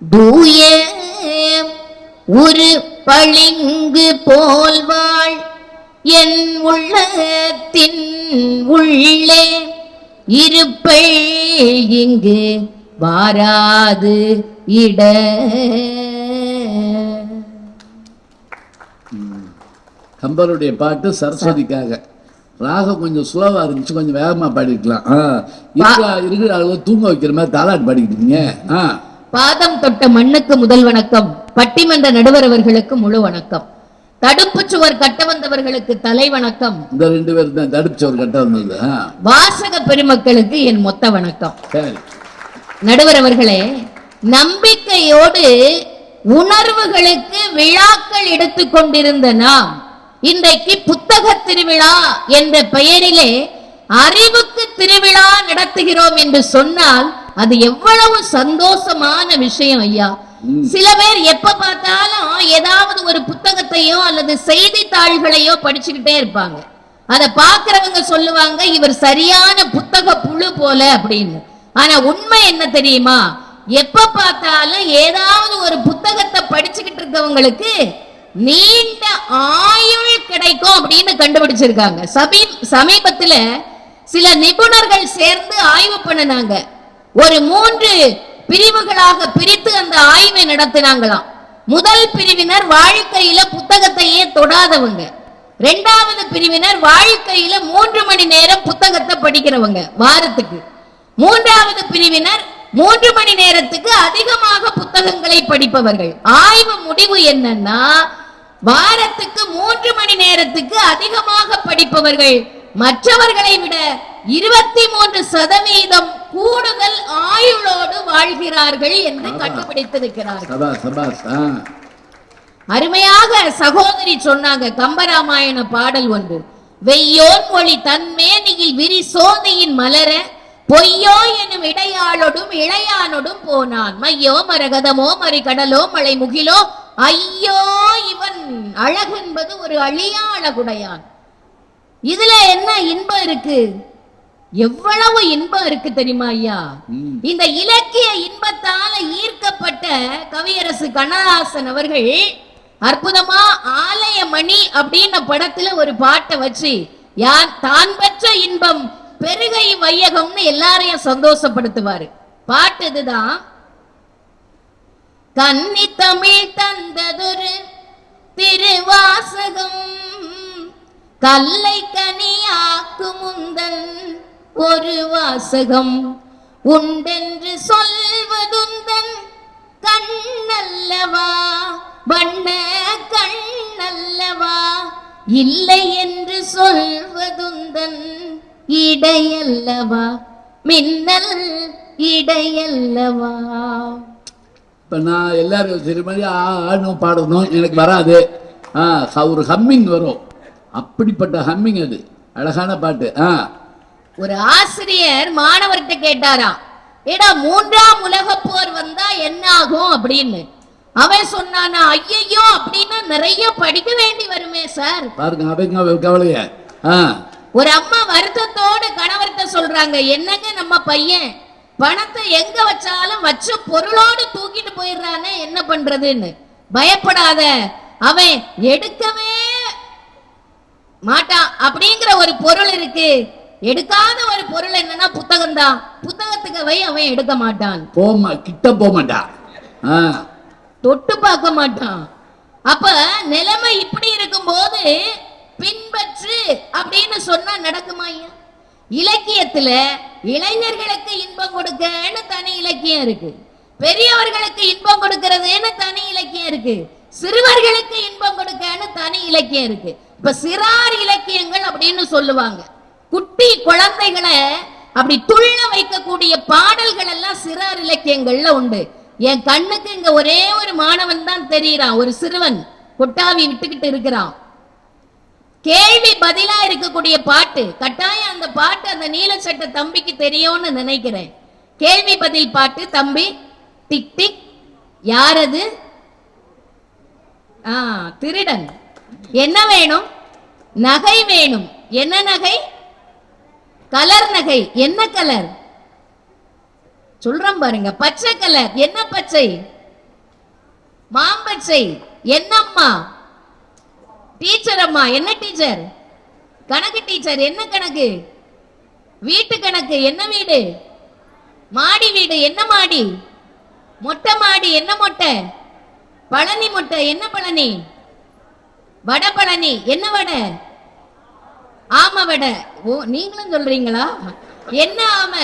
தூய ஒரு பளிங்கு போல்வாள் என் உள்ளத்தின் உள்ளே இருப்பள் இங்கு வாராது இட. கம்பருடைய பாட்டு சரஸ்வதிக்காக. ராகம் கொஞ்சம் ஸ்லோவா இருந்துச்சு, கொஞ்சம் வேகமா பாடிக்கலாம். இருக்கிற ஆளுங்க தூங்க வைக்கிற மாதிரி தாலாட்டு பாடிக்கிட்டீங்க. பாதம் தொட்ட மண்ணுக்கு முதல் வணக்கம், பட்டிமன்ற நடுவர் அவர்களுக்கு முழு வணக்கம், தடுப்பு சுவர் கட்ட வந்தவர்களுக்கு தலை வணக்கம். இந்த 2 பேர் தான் தடுப்பு சுவர் கட்ட வந்தது. வாசக பெருமக்களுக்கு என் மொத்த வணக்கம். சரி, நடுவர் அவர்களே, நம்பிக்கையோடு உணர்வுகளுக்கு விழாக்கள் எடுத்துக்கொண்டிருந்த நாம் இன்றைக்கு புத்தக திருவிழா என்ற பெயரிலே அறிவுக்கு திருவிழா நடத்துகிறோம் என்று சொன்னால் அது எவ்வளவு சந்தோஷமான விஷயம் ஐயா. சில பேர் எப்ப பார்த்தாலும் ஏதாவது ஒரு புத்தகத்தையோ அல்லது செய்தித்தாள்களையோ படிச்சுக்கிட்டே இருப்பாங்க. அதை பார்க்கிறவங்க சொல்லுவாங்க இவர் சரியான புத்தக புழு போல அப்படின்னு. ஆனா உண்மை என்ன தெரியுமா? எப்ப பார்த்தாலும் ஏதாவது ஒரு புத்தகத்தை படிச்சுக்கிட்டு இருக்கவங்களுக்கு நீண்ட ஆயுள் கிடைக்கும் அப்படின்னு கண்டுபிடிச்சிருக்காங்க. சமீபத்துல சில நிபுணர்கள் சேர்ந்து ஆய்வு பண்ணினாங்க. ஒரு 3 பிரிவுகளாக பிரித்து அந்த ஆய்வை நடத்தினாங்களாம். முதல் பிரிவினர் வாழ்க்கையில புத்தகத்தையே தொடாதவங்க. 2வது பிரிவினர் வாழ்க்கையில 3 மணி நேரம் புத்தகத்தை படிக்கிறவங்க வாரத்துக்கு. 3வது பிரிவினர் 3 மணி நேரத்துக்கு அதிகமாக புத்தகங்களை படிப்பவர்கள். ஆய்வு முடிவு என்னன்னா, வாரத்துக்கு 3 மணி நேரத்துக்கு அதிகமாக படிப்பவர்கள் மற்றவர்களை விட 23% கூடுதல் ஆயுளோடு வாழ்கிறார்கள் என்று கண்டுபிடித்திருக்கிறார்கள். அருமையாக சகோதரி சொன்னாங்க. கம்பராமாயண பாடல் ஒன்று, வெய்யோன் மொழி தன்மேனியில் விரி சோதியின் மலர பொய்யோ எனும் இடையாளோடும் இளையானோடும் போனான், மையோ மரகதமோ மறி கடலோ மலை முகிலோ ஐயோ இவன் அழகென்பது ஒரு அழியா அழகுடையான். இதுல என்ன இன்பம் இருக்கு? எவ்வளவு இன்பம் இருக்கு தெரியுமா ஐயா? இந்த இலக்கிய இன்பத்தால ஈர்க்கப்பட்ட கவியரசு கண்ணதாசன் அவர்கள் அற்புதமா ஆலயமணி அப்படின்ன படத்துல ஒரு பாட்டை வச்சு தான் பெற்ற இன்பம் பெருகை வையகம்னு எல்லாரையும் சந்தோஷப்படுத்துவாரு. பாட்டு இதுதான், கன்னி தமிழ் தந்ததொரு திருவாசகம் கல்லை கனியாக்கு முந்தன் ஒரு வாசகம் உண்டென்று சொல்வதுந்தன் கண்ணல்லவா வண்ண கண்ணல்லவா இல்லை என்று சொல்வதுந்தன் இடையல்லவா மின்னல் இடையல்லவா. இப்ப நான் எல்லாரும் சரி மாதிரி ஆடணும் பாடணும் எனக்கு வராது. ஒரு ஹம்மிங் வரும், அப்படிப்பட்ட ஹம்மிங் அது. அழகான பாட்டு. ஒரு ஆசிரியர் மாணவர்கிட்ட கேட்டாராம், ஏடா 3ஆம் உலக போர் வந்தா என்ன ஆகும் அப்படின்னு. அவன் சொன்னானா, ஐயோ அப்படின்னா நிறைய படிக்க வேண்டி வருமே சார். பாருங்க அவங்க கவலைய. ஒரு அம்மா வருத்தத்தோடு கணவர்கிட்ட சொல்றாங்க, என்னங்க நம்ம பையன் பணத்தை எங்க வச்சாலும் வச்ச பொருளோடு தூக்கிட்டு போயிடுறானே, என்ன பண்றதுன்னு. பயப்படாத, அவன் எடுக்கவே மாட்டான் அப்படிங்கிற ஒரு பொருள் இருக்கு. எடுக்காத ஒரு பொருள் என்னன்னா புத்தகம் தான். புத்தகத்துக்கு வை, அவன் எடுக்க மாட்டான், கிட்ட போக மாட்டான், தொட்டு பார்க்க மாட்டான். அப்ப நிலைமை இப்படி இருக்கும் போது பின்பற்று அப்படின்னு சொன்னா நடக்குமா? இலக்கியத்துல இளைஞர்களுக்கு இன்பம் கொடுக்கன்னு தனி இலக்கியம் இருக்கு, பெரியவர்களுக்கு இன்பம் கொடுக்கிறதுன்னு தனி இலக்கியம் இருக்கு, சிறுவர்களுக்கு இன்பம் கொடுக்கன்னு தனி இலக்கியம் இருக்கு. இப்ப சிறார் இலக்கியங்கள் அப்படின்னு சொல்லுவாங்க. குட்டி குழந்தைகளை அப்படி துள்ள வைக்கக்கூடிய பாடல்கள் எல்லாம் சிறார் இலக்கியங்கள்ல உண்டு. என் கண்ணுக்கு இங்க ஒரே ஒரு மாணவன் தான் தெரியுறான், ஒரு சிறுவன் கொட்டாவி விட்டுக்கிட்டு இருக்கிறான். கேள்வி பதிலா இருக்கக்கூடிய பாட்டு, கட்டாயம் அந்த பாட்டு அந்த நீல சட்டை தம்பிக்கு தெரியும்னு நினைக்கிறேன். கேள்வி பதில் பாட்டு. தம்பி டிக் டிக், யாரது? திருடன். என்ன வேணும்? நகை வேணும். என்ன நகை? கலர் நகை என்ன கலர் சொல்றோம் பாருங்க. பச்சை கலர் என்ன பச்சை? மாம்பச்சை. என்னம்மா? டீச்சர் அம்மா. என்ன டீச்சர்? கணக்கு டீச்சர். என்ன கணக்கு? வீட்டு கணக்கு. என்ன வீடு? மாடி வீடு. என்ன மாடி? மொட்டை மாடி. என்ன மொட்டை? பழனி மொட்டை. என்ன பழனி? வட பழனி. என்ன வடை? ஆம வடை. ஓ, நீங்களும் சொல்றீங்களா? என்ன ஆம?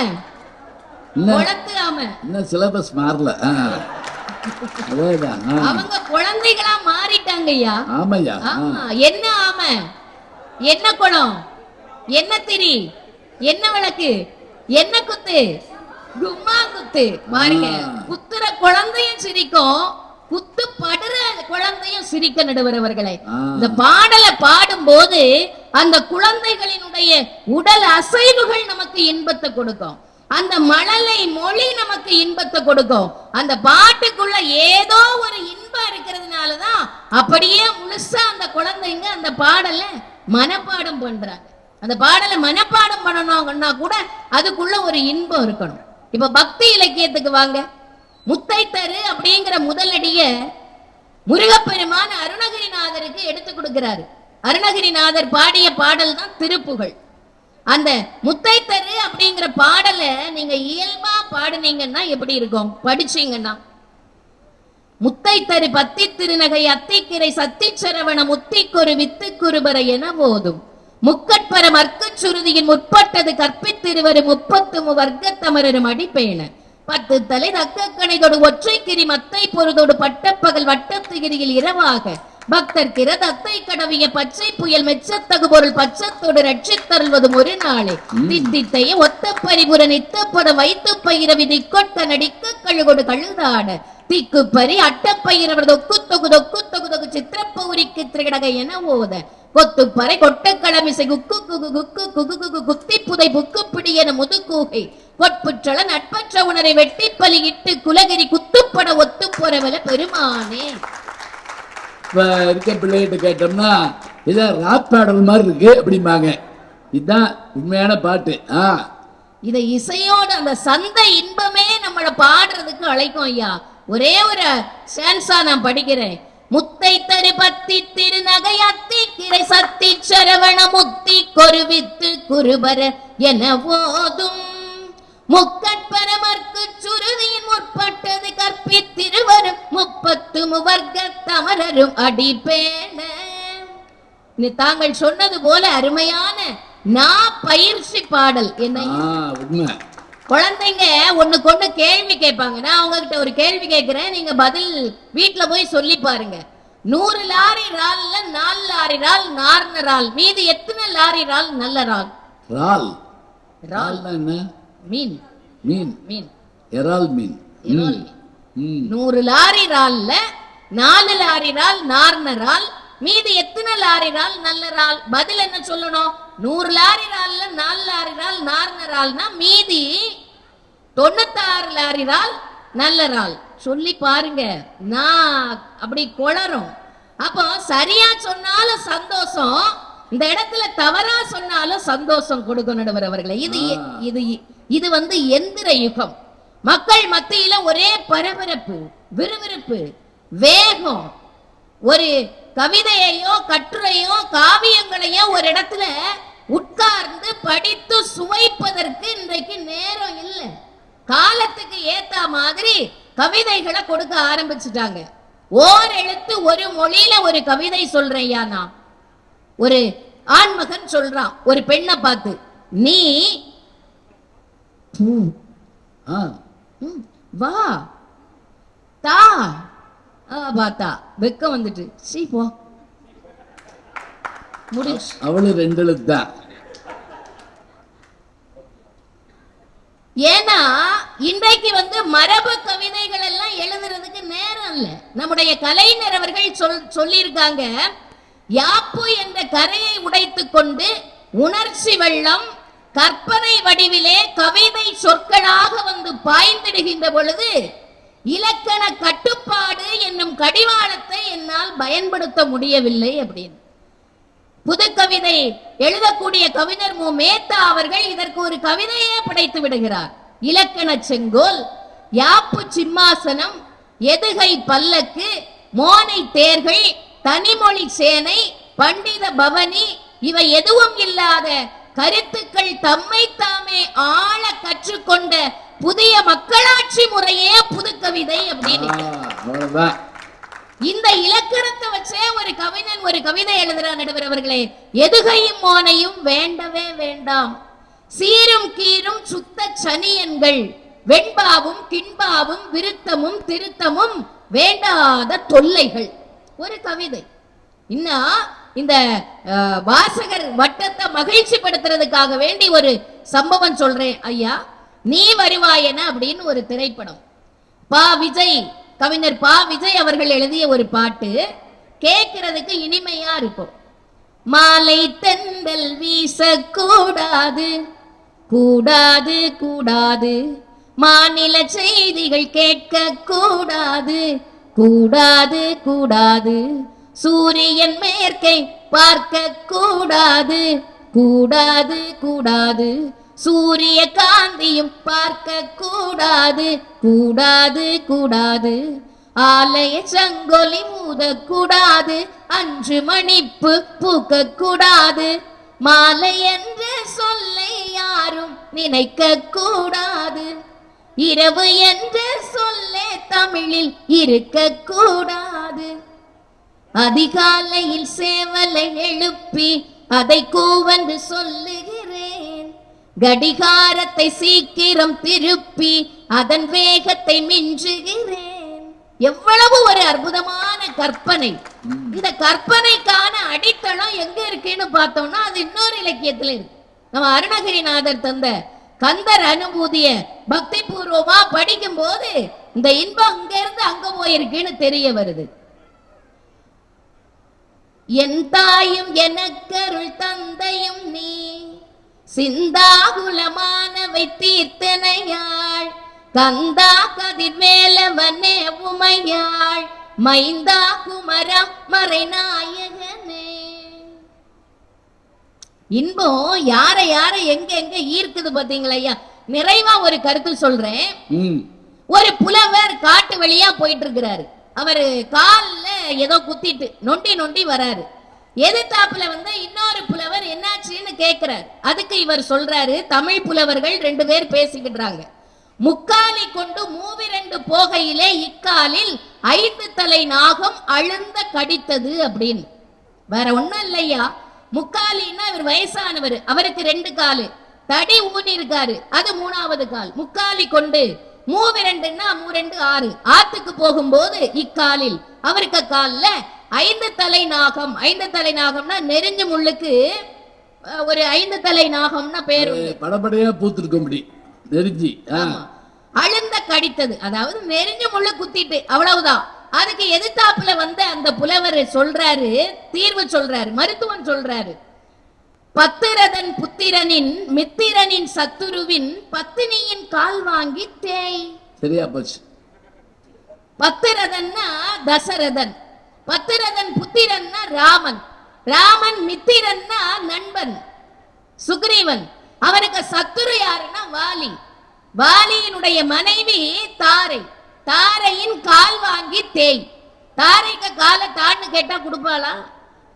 குளத்து ஆம. இன்னும் சிலபஸ் மாறல. அதேதான். அவங்க குழந்தைகளா மாறிட்டாங்க ஐயா. ஆமையா. ஆமா. என்ன ஆம? என்ன குளம்? என்ன திரி? என்ன விளக்கு? என்ன குத்து? கும்மா குத்து. பாருங்க, குத்துற குழந்தையும் சிரிக்கும், குத்து படுற குழந்தையும் சிரிக்க. நடுவரவர்களே, இந்த பாடலை பாடும் போது அந்த குழந்தைகளினுடைய உடல் அசைவுகள் நமக்கு இன்பத்தை கொடுக்கும். அந்த மழலை மொழி நமக்கு இன்பத்தை கொடுக்கும். அந்த பாட்டுக்குள்ள ஏதோ ஒரு இன்பம் இருக்கிறதுனாலதான் அப்படியே முழுசா அந்த குழந்தைங்க அந்த பாடலை மனப்பாடம் பண்றாங்க. அந்த பாடலை மனப்பாடம் பண்ணணும்னா கூட அதுக்குள்ள ஒரு இன்பம் இருக்கணும். இப்ப பக்தி இலக்கியத்துக்கு வாங்க. முத்தைத்தரு அப்படிங்கிற முதலடிய முருகப்பெருமான் அருணகிரிநாதருக்கு எடுத்து கொடுக்கிறாரு. அருணகிரிநாதர் பாடிய பாடல் தான் திருப்புகழ். அந்த முத்தைத்தரு அப்படிங்கிற பாடலை நீங்க இயல்பா பாடுனீங்கன்னா எப்படி இருக்கும்? படிச்சீங்கன்னா, முத்தைத்தரு பத்தி திருநகை அத்திக்கிரை சத்திச்சரவண முத்திக்கொரு வித்துக்குருபர என போதும் முக்கட்பர மர்க்கு சுருதியின் முற்பட்டது கற்பித்திருவரு 30 வர்க்கத்தமரரும் அடிப்பேன 10 தலை தக்க கணைதொடு ஒற்றைக்கிரி மத்தை பொருதோடு பட்டப்பகல் வட்டத்துகிரியில் இரவாக பக்தர் கிரதத்தை கடவிய பச்சை புயல் மெச்சத்தகு பொருள் பச்சத்தோடு ரட்சித்தருள்வதும் ஒரு நாளே தித்தித்தைய ஒத்த பரிபுர நித்தப்பட வைத்து பயிரவி திக்கொட்ட நடிக்க கழுகொடு கழுதாட திக்குப்பறி அட்டப்பயிரவர் தொக்கு தொகு தொக்கு தொகு தொகு சித்திரப்பௌரிக்கு திரடக என ஓத கொத்துப்பறை கொட்டக்களமிசை குக்கு குகு குக்கு குகு குகு குத்தி புதை புக்கு பிடி என முதுகூகை கொட்புற்றள நட்பற்ற உணரை வெட்டி பலி இட்டு குலகிரி குத்துப்பட ஒத்து போறவல பெருமானே. இப்ப இருக்க பிள்ளைகிட்ட கேட்டோம்னா இதான் ராப் பாடல் மாதிரி இருக்கு அப்படிம்பாங்க. இதுதான் உண்மையான பாட்டு. இத இசையோட அந்த சந்த இன்பமே நம்மள பாடுறதுக்கு அழைக்கும் ஐயா. ஒரே ஒரு சான்ஸா நான் படிக்கிறேன். முத்தை தரு பத்தி திருநகை அத்திக்கிரை சத்தி சரவண முத்தி கொருவித்து குருபர என போதும் முக்கட்பரமர்க்கு சுருதியின் முற்பட்டது கற்பித்திருவரும் 30 வர்க்கத்தமரரும் அடிப்பேன. தாங்கள் சொன்னது போல அருமையான பயிற்சி பாடல். என்ன குழந்தைங்க ஒண்ணுக்கு ஒண்ணு கேள்வி கேட்பாங்க. நான் உங்ககிட்ட ஒரு கேள்வி கேட்கிறேன், நீங்க பதில் வீட்டுல போய் சொல்லி பாருங்க. 100 லாரி ரால்ல 4 லாரி ரால் நார்ன ரால் மீது எத்தனை லாரி ரால் நல்ல ரால்? ரால் ரால் என்ன? மீன். மீன். மீன். எறால் மீன். 100 லாரி ரால்ல 4 லாரி ரால் நார்ன ரால் மீது எத்தனை லாரி ரால் நல்ல ரால்? பதில் என்ன சொல்லணும்? 100 லாரி ரால்ல 4 லாரி ரால் நார்ன ரால்னா மீதி 96 லாரி ரால் நல்ல ரால். சொல்லி பாருங்க. நான் அப்படி குளறும். அப்போ சரியா சொன்னாலும் சந்தோஷம், இந்த இடத்துல தவறா சொன்னாலும் சந்தோஷம் கொடுக்கணும் அவர்களை. இது வந்து எந்திர யுகம். மக்கள் மத்தியில ஒரே பரபரப்பு, விறுவிறுப்பு, வேகம். ஒரு கவிதையோ கட்டுரையோ காவியங்களையோ ஒரு இடத்துல உட்கார்ந்து படித்து சுவைப்பதற்கு இன்றைக்கு நேரம் இல்லை. காலத்துக்கு ஏத்த மாதிரி கவிதைகளை கொடுக்க ஆரம்பிச்சுட்டாங்க. ஓர் எழுத்து ஒரு மொழியில ஒரு கவிதை சொல்றையா. நான் ஒரு ஆண்மகன் சொல்றான் ஒரு பெண்ணை பார்த்து, நீ வா தா பார்த்தா வெக்கம் வந்துட்டு சீ போ முடிச்சு. அவளு 2 எழுத்து தான். ஏன்னா இன்றைக்கு வந்து மரபு கவிதைகள் எல்லாம் எழுதுறதுக்கு நேரம் இல்ல. நம்முடைய கலைஞர் அவர்கள் சொல்லியிருக்காங்க, யாப்பு என்ற கரையை உடைத்துக் கொண்டு உணர்ச்சி வெள்ளம் கற்பனை வடிவிலே கவிதை சொற்களாக வந்து பாய்ந்திடுகின்ற பொழுது இலக்கண கட்டுப்பாடு என்னும் கடிவாளத்தை என்னால் பயன்படுத்த முடியவில்லை அப்படின்னு. புது கவிதை எழுதக்கூடிய கவிஞர் மு மேத்தா அவர்கள் இதற்கு ஒரு கவிதையே படைத்து விடுகிறார். இலக்கண செங்கோல், யாப்பு சிம்மாசனம், எதுகை பல்லக்கு, மோனை தேர்கள், தனிமொழி சேனை, பண்டித பவனி, இவை எதுவும் இல்லாத கருத்துக்கள் தம்மை தாமே ஆழ கற்றுக்கொண்ட புதிய மக்களாட்சி முறையே புது கவிதை அப்படின்னு. இந்த இலக்கணத்தை வச்சே ஒரு கவிஞன் ஒரு கவிதை எழுதுறார். நடுவர் அவர்களே, எதுகையும் மோனையும் வேண்டவே வேண்டாம், சீரும் கீரும் சுத்த சனியன்கள், வெண்பாவும் கிண்பாவும் விருத்தமும் திருத்தமும் வேண்டாத தொல்லைகள். ஒரு கவிதை. இன்னும் இந்த வாசகர் வட்டத்தை மகிழ்ச்சி படுத்துறதுக்காக வேண்டி ஒரு சம்பவம் சொல்றேன் ஐயா. நீ வருவாயன அப்படின்னு ஒரு திரைப்படம். கவிஞர் பா விஜய் அவர்கள் எழுதிய ஒரு பாட்டு கேட்கிறதுக்கு இனிமையா இருக்கும். மாலை தென்றல் வீசக்கூடாது, கூடாது கூடாது, மாநில செய்திகள் கேட்க கூடாது, கூடாது கூடாது, சூரியன் மேற்கை பார்க்க கூடாது, கூடாது கூடாது, சூரிய காந்தியும் பார்க்க கூடாது, கூடாது கூடாது, ஆலய சங்கொலி ஊதக்கூடாது, 5 மணிப்பு பூக்க கூடாது, மாலை என்று சொல்லை யாரும் நினைக்க கூடாது, இரவு என்று சொல்லே தமிழில் இருக்க கூடாது, அதிகாலையில் சேவலை எழுப்பி அதை கூவென்று சொல்லுகிறேன், கடிகாரத்தை சீக்கிரம் திருப்பி அதன் வேகத்தை மிஞ்சுகிறேன். எவ்வளவு ஒரு அற்புதமான கற்பனை. இந்த கற்பனைக்கான அடித்தளம் எங்க இருக்குன்னு பார்த்தோம்னா அது இன்னொரு இலக்கியத்துல இருக்கு. நம்ம அருணகிரிநாதர் தந்த கந்தர் அனுபூதிய பக்தி பூர்வமா படிக்கும் போது இந்த இன்பம் அங்க இருந்து அங்க போயிருக்குன்னு தெரிய வருது. என் தாயும் எனக்கருள் தந்தையும் நீ, சிந்தாகுலமானவை தீர்த்தனையாள், கந்தா கதிர்வேலவனே உமையாள், மைந்தா குமரா மறைநாயகனே. இன்பம் யாரை யாரை எங்க எங்க ஈர்க்குது பாத்தீங்களா ஐயா. நிறைவா ஒரு கருத்து சொல்றேன். ஒரு புலவர் காட்டு வழியா போயிட்டு இருக்கிறாரு. அவரு கால்ல ஏதோ குத்திட்டு நொண்டி நொண்டி வராரு. எதிர்த்தாப்புல இன்னொரு புலவர் என்னாச்சுன்னு கேட்கிறார். அதுக்கு இவர் சொல்றாரு, தமிழ் புலவர்கள் 2 பேர் பேசிக்கிட்டாங்க. முக்காலி கொண்டு மூவிரண்டு போகையிலே இக்காலில் 5 தலை நாகம் அழுந்த கடித்தது அப்படின்னு. வேற ஒண்ணும் இல்லையா. முக்காலின்னா இவர் வயசானவர், அவருக்கு 2 காலு, தடி ஊனி இருக்காரு, அது 3வது கால். முக்காலி கொண்டு மூவிரண்டுன்னா 3 6, ஆத்துக்கு போகும்போது இக்காலில் அவருக்கு கால்ல 5 தலை நாகம். 5 தலை நாகம்னா நெருஞ்ச முள்ளுக்கு ஒரு 5 தலை நாகம்னா பேரு. படபடையா பூத்திருக்கும்படி நெருஞ்சி அழுந்த கடித்தது, அதாவது நெருஞ்ச முள்ளு குத்திட்டு, அவ்வளவுதான். அதுக்கு எதிர்த்தாப்புல அந்த புலவர் சொல்றாரு, தீர்வு சொல்றாரு, மருத்துவம் சொல்றாரு. பத்திரதன் புத்திரனின் மித்திரனின் சத்துருவின் பத்தினியின் கால் வாங்கி தேய். சரியா போச்சு. பத்திரதன்னா தசரதன், பத்திரதன் புத்திரன்னா ராமன், ராமன் மித்திரன்னா நண்பன் சுக்ரீவன், அவனுக்கு சத்துரு யாருன்னா வாலி. வாலியினுடைய மனைவி தாரை, தாரையின் கால் வாங்கி தேய். தாரைக்கு காலை தான்னு கேட்டா கொடுப்பாளா?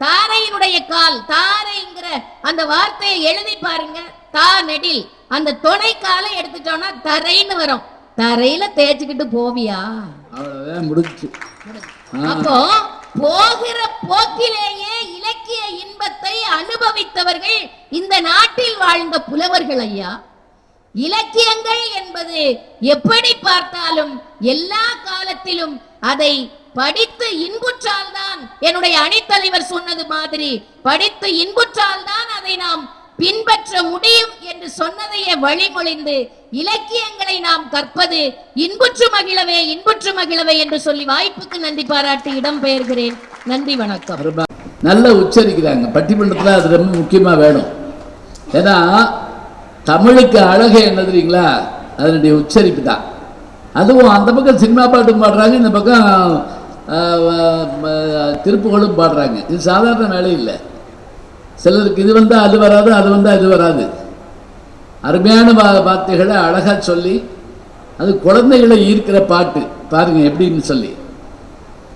தாரையினுடைய கால், தாரைங்கிற அந்த வார்த்தையை எழுதி பாருங்க. தா நெடில் அந்த துணை காலை எடுத்துட்டோம்னா தரைன்னு வரும். தரையில தேய்ச்சிக்கிட்டு போவியா? முடிச்சு. அப்போ போகிற போக்கிலேயே இலக்கிய இன்பத்தை அனுபவித்தவர்கள் இந்த நாட்டில் வாழ்ந்த புலவர்கள் ஐயா. இலக்கியங்கள் என்பது எப்படி பார்த்தாலும் எல்லா காலத்திலும் அதை படித்து இன்புற்றால்தான், என்னுடைய அணித்தலைவர் சொன்னது மாதிரி, படித்து இன்புற்றால்தான் அதை நாம் பின்பற்ற முடியும் என்று சொன்னதையே வழிமொழிந்து இலக்கியங்களை நாம் கற்பது இன்புற்று மகிழவே, இன்புற்று மகிழவே என்று சொல்லி வாய்ப்புக்கு நன்றி பாராட்டி இடம்பெயர்கிறேன். நன்றி, வணக்கம். நல்லா உச்சரிக்கிறாங்க பட்டிமன்றத்தில், அது ரொம்ப முக்கியமா வேணும். ஏன்னா தமிழுக்கு அழகு என்ன தெரியுங்களா, அதனுடைய உச்சரிப்பு தான். அதுவும் அந்த பக்கம் சினிமா பாட்டும் பாடுறாங்க, இந்த பக்கம் திருப்புகளும் பாடுறாங்க. இது சாதாரண வேலை இல்லை. சிலருக்கு இது வந்தால் அது வராது, அது வந்தால் இது வராது. அருமையான வார்த்தைகளை அழகா சொல்லி, அது குழந்தைகளை ஈர்க்கிற பாட்டு பாருங்க எப்படின்னு சொல்லி,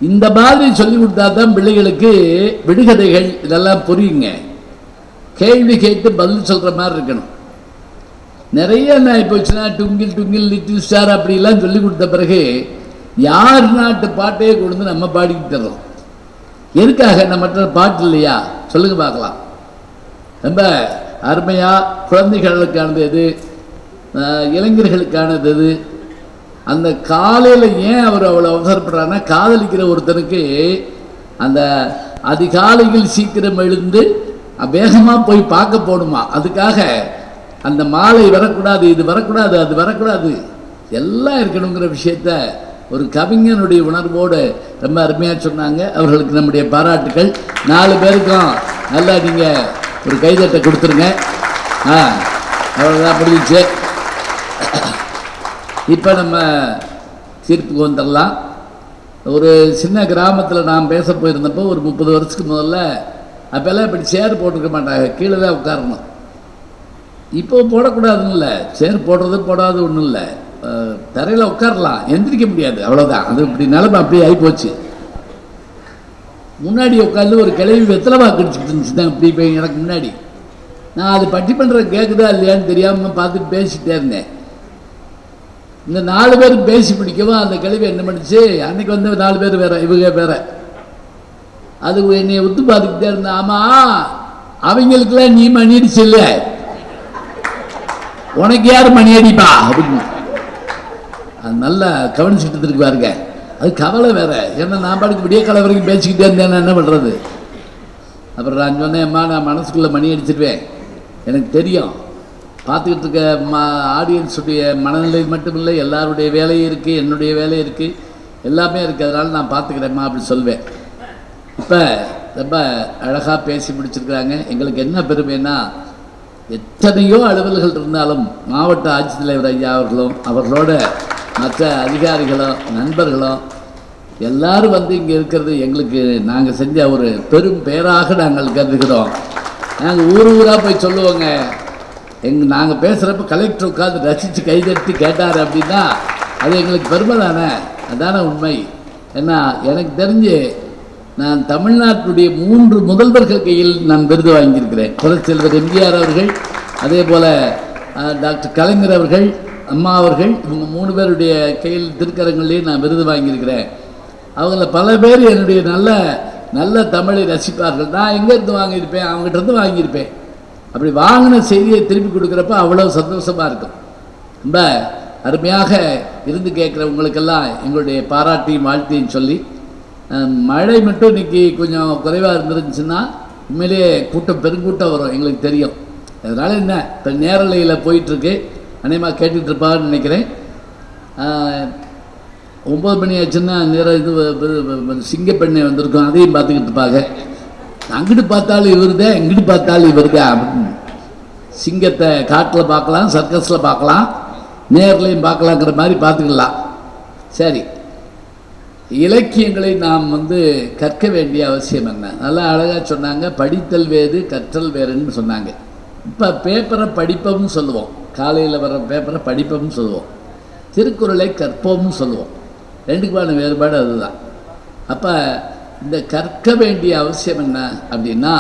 இந்த மாதிரி சொல்லி கொடுத்தா தான் பிள்ளைகளுக்கு விடுகதைகள் இதெல்லாம் புரியுங்க. கேள்வி கேட்டு பதில் சொல்ற மாதிரி இருக்கணும். நிறைய என்ன போச்சுன்னா டுங்கில் டுங்கில் லிட்டில் ஸ்டார் அப்படிலாம் சொல்லி கொடுத்த பிறகு யார் நாட்டு பாட்டையே கொண்டு நம்ம பாடிக்கிட்டு தர்றோம். எதுக்காக நம்ம பாட்டு இல்லையா சொல்லுங்க பார்க்கலாம். ரொம்ப அருமையா குழந்தைகளுக்கானது எது, இளைஞர்களுக்கானது எது, அந்த காலையில் ஏன் அவர் அவ்வளோ அவசரப்படுறாருன்னா, காதலிக்கிற ஒருத்தனுக்கு அந்த அதிகாலையில் சீக்கிரம் எழுந்து வேகமாக போய் பார்க்க போகணுமா, அதுக்காக அந்த மாலை வரக்கூடாது, இது வரக்கூடாது, அது வரக்கூடாது, எல்லாம் இருக்கணுங்கிற விஷயத்த ஒரு கவிஞனுடைய உணர்வோடு ரொம்ப அருமையாக சொன்னாங்க. அவர்களுக்கு நம்முடைய பாராட்டுக்கள். 4 பேருக்கும் நல்லா நீங்கள் ஒரு கைதட்டை கொடுத்துருங்க. அவ்வளோதான் முடிஞ்சிச்சு. இப்போ நம்ம தீர்ப்புக்கு வந்துடலாம். ஒரு சின்ன கிராமத்தில் நான் பேச போயிருந்தப்போ ஒரு 30 வருஷத்துக்கு முதல்ல அப்போல்லாம் இப்படி சேர் போட்டிருக்க மாட்டாங்க, கீழே தான் உட்காரணும். இப்போ போடக்கூடாதுன்னு இல்லை, சேர் போடுறது போடாது ஒன்றும் இல்லை, தரையில் உட்காரலாம், எந்திரிக்க முடியாது, அவ்வளோதான். அது இப்படி நிலமை அப்படியே ஆகிப்போச்சு. முன்னாடி உட்காந்து ஒரு கிளவி வெத்தலைவா கடிச்சிட்டு இருந்துச்சு தான் இப்படி போய் எனக்கு முன்னாடி. நான் அது பட்டி பண்ணுற கேட்குதா இல்லையான்னு தெரியாமல் பார்த்துட்டு பேசிகிட்டே இருந்தேன். இந்த 4 பேர் பேசி பிடிக்கவும் அந்த கிளவி என்ன பண்ணிச்சு, அன்னைக்கு வந்து 4 பேர் வேற, இவங்க வேற. அது என்னை ஒத்து பார்த்துக்கிட்டே இருந்தேன். ஆமாம், அவங்களுக்கெல்லாம் நீ மணி அடிச்சு இல்லை, உனக்கு யார் மணி அடிப்பா அப்படின்னு அது நல்லா கவனிச்சுட்டு இருக்கு பாருங்க. அது கவலை வேற. ஏன்னா நான் பாட்டுக்கு விடிய காலை வரைக்கும் பேசிக்கிட்டே இருந்தேன், என்ன பண்ணுறது. அப்புறம் நான் சொன்னேன், அம்மா நான் மனசுக்குள்ளே மணி அடிச்சிருவேன், எனக்கு தெரியும். பார்த்துக்கிட்டு இருக்க ஆடியன்ஸுடைய மனநிலை மட்டும் இல்லை, எல்லாருடைய வேலையும் இருக்குது, என்னுடைய வேலையும் இருக்குது, எல்லாமே இருக்குது, அதனால் நான் பார்த்துக்கிறேம்மா அப்படி சொல்வேன். இப்போ ரொம்ப அழகாக பேசி முடிச்சிருக்கிறாங்க. எங்களுக்கு என்ன பெருமைன்னா, எத்தனையோ அலுவல்கள் இருந்தாலும் மாவட்ட ஆட்சித்தலைவர் ஐயா அவர்களும் அவர்களோட மற்ற அதிகாரிகளும் நண்பர்களும் எல்லாரும் வந்து இங்கே இருக்கிறது எங்களுக்கு நாங்கள் செஞ்ச ஒரு பெரும் பேராக நாங்கள் கருதுகிறோம். நாங்கள் ஊராக போய் சொல்லுவோங்க, நாங்கள் பேசுகிறப்ப கலெக்டர் உட்காந்து ரசித்து கைதட்டி கேட்டார் அப்படின்னா அது எங்களுக்கு பெருமை தானே, அதான உண்மை. ஏன்னா எனக்கு தெரிஞ்சு நான் தமிழ்நாட்டுடைய 3 முதல்வர்கள் கையில் நான் விருது வாங்கியிருக்கிறேன். புரட்சித்தலைவர் எம்ஜிஆர் அவர்கள், அதே போல் டாக்டர் கலைஞர் அவர்கள், அம்மா அவர்கள், இவங்க 3 பேருடைய கையில் திருக்கரங்கள்லேயும் நான் விருது வாங்கியிருக்கிறேன். அவங்கள பல பேர் என்னுடைய நல்ல நல்ல தமிழை ரசிப்பார்கள். நான் எங்கேருந்து வாங்கியிருப்பேன், அவங்ககிட்ட வாங்கியிருப்பேன். அப்படி வாங்கின செய்தியை திருப்பி கொடுக்குறப்ப அவ்வளோ சந்தோஷமாக இருக்கும். ரொம்ப அருமையாக இருந்து கேட்குறவங்களுக்கெல்லாம் எங்களுடைய பாராட்டியும் வாழ்த்தையும் சொல்லி, மழை மட்டும் இன்றைக்கி கொஞ்சம் குறைவாக இருந்துருந்துச்சுன்னா உண்மையிலேயே கூட்டம் பெருங்கூட்டம் வரும், எங்களுக்கு தெரியும். அதனால் என்ன, இப்போ நேரலையில் போயிட்டுருக்கு, அநேகமாக கேட்டுட்டு இருப்பான்னு நினைக்கிறேன். 9 மணி ஆச்சுன்னா நேரம் இது சிங்கப்பெண்ணை வந்திருக்கோம், அதையும் பார்த்துக்கிட்டு இருப்பாங்க. அங்கிட்டு பார்த்தாலும் இவருதே, இங்கிட்டு பார்த்தாலும் இவருதே அப்படின்னு. சிங்கத்தை காட்டில் பார்க்கலாம், சர்க்கஸில் பார்க்கலாம், நேர்லையும் பார்க்கலாங்கிற மாதிரி பார்த்துக்கலாம். சரி, இலக்கியங்களை நாம் கற்க வேண்டிய அவசியம் என்ன? நல்லா அழகாக சொன்னாங்க, படித்தல் வேறு கற்றல் வேறுன்னு சொன்னாங்க. இப்போ பேப்பரை படிப்போம்னு சொல்லுவோம், காலையில் வர பேப்பரை படிப்போம்னு சொல்லுவோம், திருக்குறளை கற்போம்னு சொல்லுவோம். ரெண்டுக்குமான வேறுபாடு அதுதான். அப்போ இந்த கற்க வேண்டிய அவசியம் என்ன அப்படின்னா,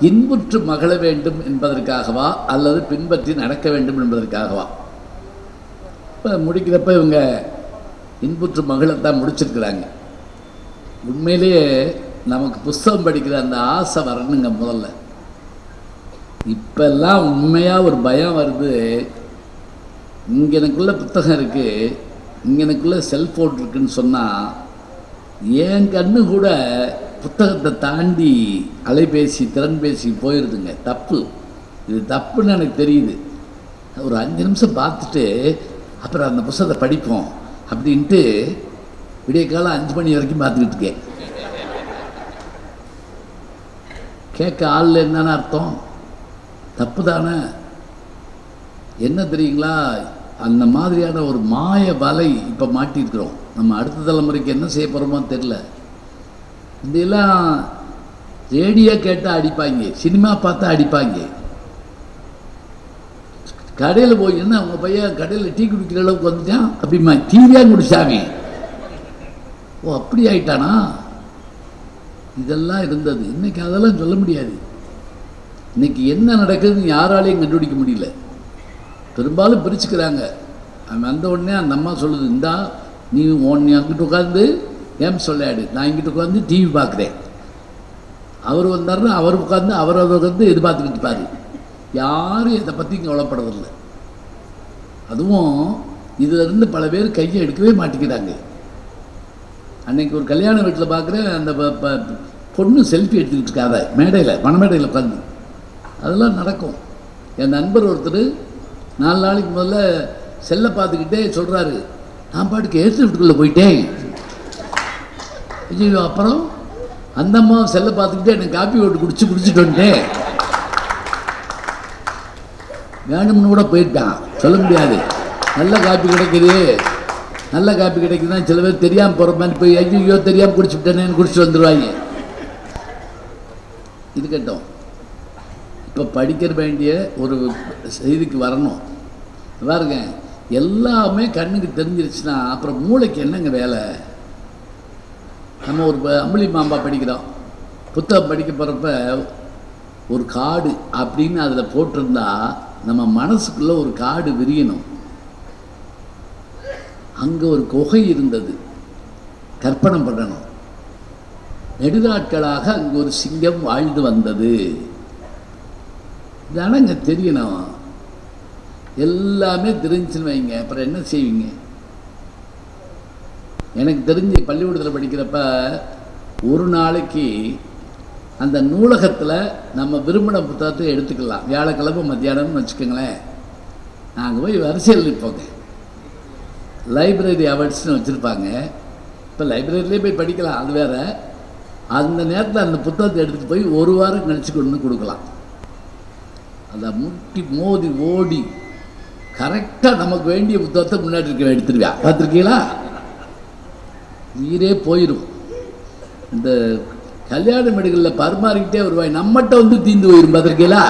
இன்புற்று மகிழ வேண்டும் என்பதற்காகவா அல்லது பின்பற்றி நடக்க வேண்டும் என்பதற்காகவா? இப்போ முடிக்கிறப்ப இவங்க இன்புற்று மகிழத்தான் முடிச்சிருக்கிறாங்க. உண்மையிலேயே நமக்கு புஸ்தகம் படிக்கிற அந்த ஆசை வரணுங்க முதல்ல. இப்பெல்லாம் உண்மையாக ஒரு பயம் வருது, இங்கே எனக்குள்ள புத்தகம் இருக்குது, இங்கே எனக்குள்ள செல்ஃபோன் இருக்குன்னு சொன்னால் என் கண்ணு கூட புத்தகத்தை தாண்டி அலைபேசி திறன்பேசி போயிடுதுங்க. தப்பு, இது தப்புன்னு எனக்கு தெரியுது. ஒரு 5 நிமிஷம் பார்த்துட்டு அப்புறம் அந்த புத்தகத்தை படிப்போம் அப்படின்ட்டு விடிய காலம் 5 மணி வரைக்கும் பார்த்துக்கிட்டு இருக்கேன். கேட்க ஆள் என்னன்னு அர்த்தம்? தப்பு தானே. என்ன தெரியுங்களா, அந்த மாதிரியான ஒரு மாய வலை இப்போ மாட்டியிருக்கிறோம். நம்ம அடுத்த தலைமுறைக்கு என்ன செய்ய போகிறோமோ தெரியல. இதெல்லாம் ரேடியோ கேட்டால் அடிப்பாங்க, சினிமா பார்த்தா அடிப்பாங்க. கடையில் போய் என்ன அவங்க பையன் கடையில் டீ குடிக்கிற அளவுக்கு வந்துட்டான் அப்படிமா, டீவியா குடிச்சாமே, ஓ அப்படி ஆயிட்டானா. இதெல்லாம் இருந்தது. இன்னைக்கு அதெல்லாம் சொல்ல முடியாது. இன்னைக்கு என்ன நடக்குதுன்னு யாராலையும் கண்டுபிடிக்க முடியல. பெரும்பாலும் பிரிச்சுக்கிறாங்க. அவன் வந்த உடனே அந்த அம்மா சொல்லுது, இந்தா நீ அங்கிட்டு உட்காந்து கேம் சொல்லாடு, நான் இங்கிட்டு உட்காந்து டிவி பார்க்குறேன். அவர் வந்தாருன்னா அவர் உட்காந்து அவர் வந்து எதிர்பார்த்துக்கிட்டு பாரு. யாரும் இதை பற்றி கவலைப்படுறதில்லை. அதுவும் இதிலிருந்து பல பேர் கையை எடுக்கவே மாட்டேங்கிறாங்க. அன்னைக்கு ஒரு கல்யாண வீட்டில் பார்க்குறேன், அந்த பொண்ணு செல்ஃபி எடுத்துக்கிட்டு இருக்காத மேடையில், மணமேடையில் உட்காந்து. அதெல்லாம் நடக்கும். என் நண்பர் ஒருத்தர் 4 நாளைக்கு முதல்ல செல்லை பார்த்துக்கிட்டே சொல்கிறாரு, நான் பாட்டுக்கு ஏற்று வீட்டுக்குள்ளே போயிட்டேன். ஐயோ, அப்புறம் அந்த அம்மா செல்லை பார்த்துக்கிட்டே எனக்கு காப்பி ஓட்டு குடிச்சிட்டு வந்துட்டேன். வேணும்னு கூட போயிருக்கான், சொல்ல முடியாது. நல்ல காப்பி கிடைக்குது, நல்ல காப்பி கிடைக்குதுன்னா சில பேர் தெரியாமல் போகிற மாதிரி போய் ஐயோ தெரியாமல் குடிச்சுட்டேன்னு குடிச்சிட்டு வந்துடுவாங்க. இது கேட்டோம். இப்போ படிக்கிற வேண்டிய ஒரு செய்திக்கு வரணும். பாருங்க, எல்லாமே கண்ணுக்கு தெரிஞ்சிருச்சுன்னா அப்புறம் மூளைக்கு என்னங்க வேலை? நம்ம ஒரு அம்புலி மாம்பா படிக்கிறோம், புத்தகம் படிக்க போகிறப்ப ஒரு காடு அப்படின்னு அதில் போட்டிருந்தா நம்ம மனசுக்குள்ளே ஒரு காடு விரியணும். அங்கே ஒரு குகை இருந்தது, கற்பனை பண்ணணும். நெடுநாட்களாக அங்கே ஒரு சிங்கம் வாழ்ந்து வந்தது. இதெல்லாம் இங்கே தெரியணும். எல்லாமே தெரிஞ்சுன்னு வைங்க, அப்புறம் என்ன செய்வீங்க? எனக்கு தெரிஞ்சு பள்ளிக்கூடத்தில் படிக்கிறப்ப ஒரு நாளைக்கு அந்த நூலகத்தில் நம்ம விரும்பின புத்தகத்தை எடுத்துக்கலாம். வியாழக்கிழமை மத்தியானம்னு வச்சுக்கோங்களேன், நாங்கள் போய் வரிசையில் நிற்போங்க. லைப்ரரி அவார்ட்ஸ்னு வச்சுருப்பாங்க. இப்போ லைப்ரரியிலே போய் படிக்கலாம், அது வேறு. அந்த நேரத்தில் அந்த புத்தகத்தை எடுத்துகிட்டு போய் ஒரு வாரம் கழிச்சு கொண்டு வந்து கொடுக்கலாம். அதை முட்டி மோதி ஓடி கரெக்டாக நமக்கு வேண்டிய புத்தகத்தை முன்னாடி இருக்க எடுத்துருவியா. பார்த்துருக்கீங்களா? உயிரே போயிடும். இந்த கல்யாண வீடுகளில் பரிமாறிக்கிட்டே வருவாய், நம்மகிட்ட வந்து தீந்து போயிடும். பார்த்துருக்கீங்களா?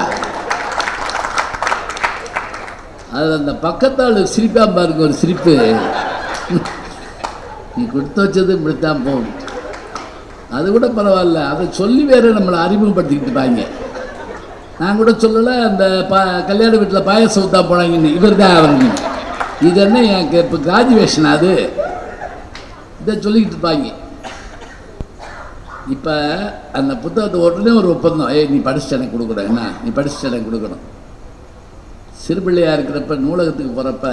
அது அந்த பக்கத்தால் சிரிப்பா பாருங்க, ஒரு சிரிப்பு. நீ கொடுத்து வச்சது இப்படித்தான் போகும். அது கூட பரவாயில்ல, அதை சொல்லி வேறு நம்மளை அறிமுகப்படுத்திக்கிட்டு இருப்பாங்க. நான் கூட சொல்லலை, அந்த கல்யாண வீட்டில் பாயசம் ஊற்றா போனாங்கன்னு, இவர் தான் அவருங்க. இது என்ன எனக்கு இப்போ கிராஜுவேஷன், அது இதை சொல்லிக்கிட்டு இருப்பாங்க. இப்போ அந்த புத்தகத்தை உடனே ஒரு ஒப்பந்தம், நீ படிச்சுட்டு எனக்கு கொடுக்கணும், என்ன நீ படிச்சுட்டு எனக்கு கொடுக்கணும். சிறுபிள்ளையாக இருக்கிறப்ப நூலகத்துக்கு போகிறப்ப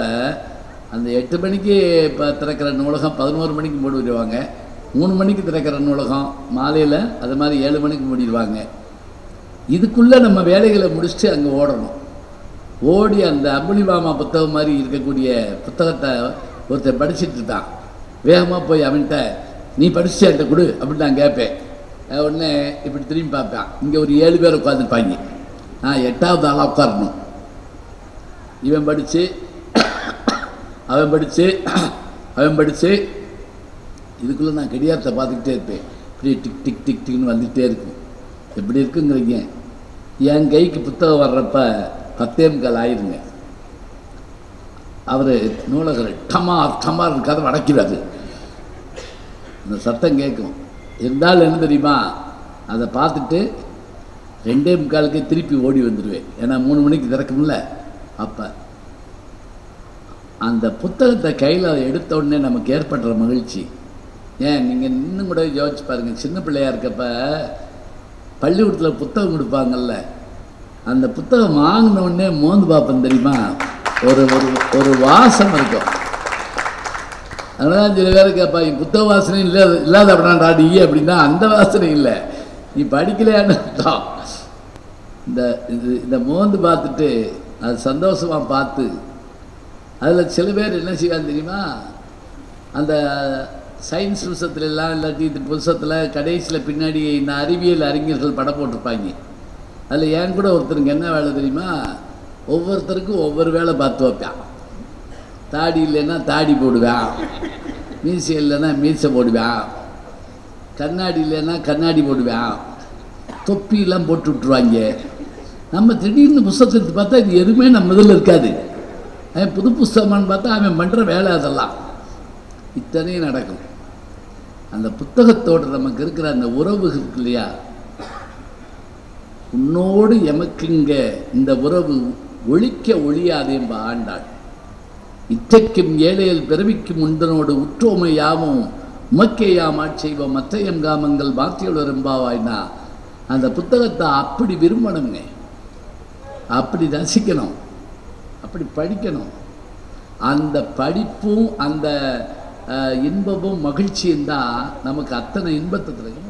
அந்த 8 மணிக்கு இப்போ திறக்கிற நூலகம் 11 மணிக்கு மூடிடுவாங்க. 3 மணிக்கு திறக்கிற நூலகம் மாலையில் அது மாதிரி 7 மணிக்கு மூடிடுவாங்க. இதுக்குள்ளே நம்ம வேலைகளை முடிச்சுட்டு அங்கே ஓடணும். ஓடி அந்த அம்புலி மாமா புத்தகம் மாதிரி இருக்கக்கூடிய புத்தகத்தை ஒருத்தர் படிச்சுட்டு இருக்கான். வேகமாக போய் அவன்கிட்ட நீ படிச்சு என்கிட்ட கொடு அப்படின்னு நான் கேட்பேன். உடனே இப்படி திரும்பி பார்ப்பேன், இங்கே ஒரு 7 பேர் உட்காந்துருப்பாங்க. நான் 8வது ஆளாக உட்காரணும். இவன் படித்து அவன் படித்து அவன் படித்து இதுக்குள்ளே நான் கடியாரத்தை பார்த்துக்கிட்டே இருப்பேன். இப்படி டிக் டிக் டிக் டிக்னு வந்துகிட்டே இருக்கும். எப்படி இருக்குங்கிறீங்க? என் கைக்கு புத்தகம் வர்றப்ப 10:45 ஆயிருங்க. அவர் நூலகர் டமார் டமார் கதை அடக்கிறாரு. அந்த சத்தம் கேட்கும். இருந்தாலும் என்ன தெரியுமா, அதை பார்த்துட்டு 2:45 திருப்பி ஓடி வந்துடுவேன். ஏன்னா 3 மணிக்கு திறக்கும்ல. அப்போ அந்த புத்தகத்தை கையில் எடுத்த உடனே நமக்கு ஏற்படுற மகிழ்ச்சி. ஏன் நீங்கள் இன்னும் கூட யோசிச்சு பாருங்கள். சின்ன பிள்ளையாக இருக்கப்ப பள்ளிக்கூடத்தில் புத்தகம் கொடுப்பாங்கல்ல, அந்த புத்தகம் வாங்கின உடனே மோந்து பார்ப்பேன் தெரியுமா, ஒரு ஒரு ஒரு வாசம் இருக்கும். அதனால சில பேர் கேட்பா, புத்தக வாசனை இல்லாத அப்படின்னா நீ அப்படின்னா அந்த வாசனை இல்லை, நீ படிக்கலையான்னு அர்த்தம். இந்த மோந்து பார்த்துட்டு அது சந்தோஷமாக பார்த்து, அதில் சில பேர் என்ன செய்வாங்க தெரியுமா, அந்த சயின்ஸ் புத்தகத்துலலாம் இல்லாட்டி இந்த புத்தகத்தில் கடைசியில் பின்னாடி இந்த அறிவியல் அறிஞர்கள் படம் போட்டிருப்பாங்க. அதில் ஏன் கூட ஒருத்தருக்கு என்ன வேலை தெரியுமா, ஒவ்வொருத்தருக்கும் ஒவ்வொரு வேலை பார்த்து வைப்பான். தாடி இல்லைன்னா தாடி போடுவேன், மீசை இல்லைன்னா மீசை போடுவேன், கண்ணாடி இல்லைன்னா கண்ணாடி போடுவேன், தொப்பியெல்லாம் போட்டு விட்டுருவாங்க. நம்ம திடீர்னு புஸ்தகத்தை எடுத்து பார்த்தா இது எதுவுமே நம்ம இதில் இருக்காது. புது புஸ்தகமானு பார்த்தா அவன் பண்ணுற வேலை அதெல்லாம் இத்தனையும் நடக்கும். அந்த புத்தகத்தோடு நமக்கு இருக்கிற அந்த உறவு இருக்கு இல்லையா, உன்னோடு எமக்குங்க இந்த உறவு ஒழிக்க ஒழியாதேம்ப ஆண்டாள். இற்றைக்கும் ஏழையல் பிறவிக்கும் உண்டனோடு உற்றோமை யாவும் உமக்கேயாம் ஆட்செய்வோம் மற்றையம் காமங்கள் மாத்தியோடு வரும்பாவாய்னா அந்த புத்தகத்தை அப்படி விரும்பணுங்க, அப்படி ரசிக்கணும், அப்படி படிக்கணும். அந்த படிப்பும் அந்த இன்பமும் மகிழ்ச்சியும் தான் நமக்கு அத்தனை இன்பத்தை தரும்.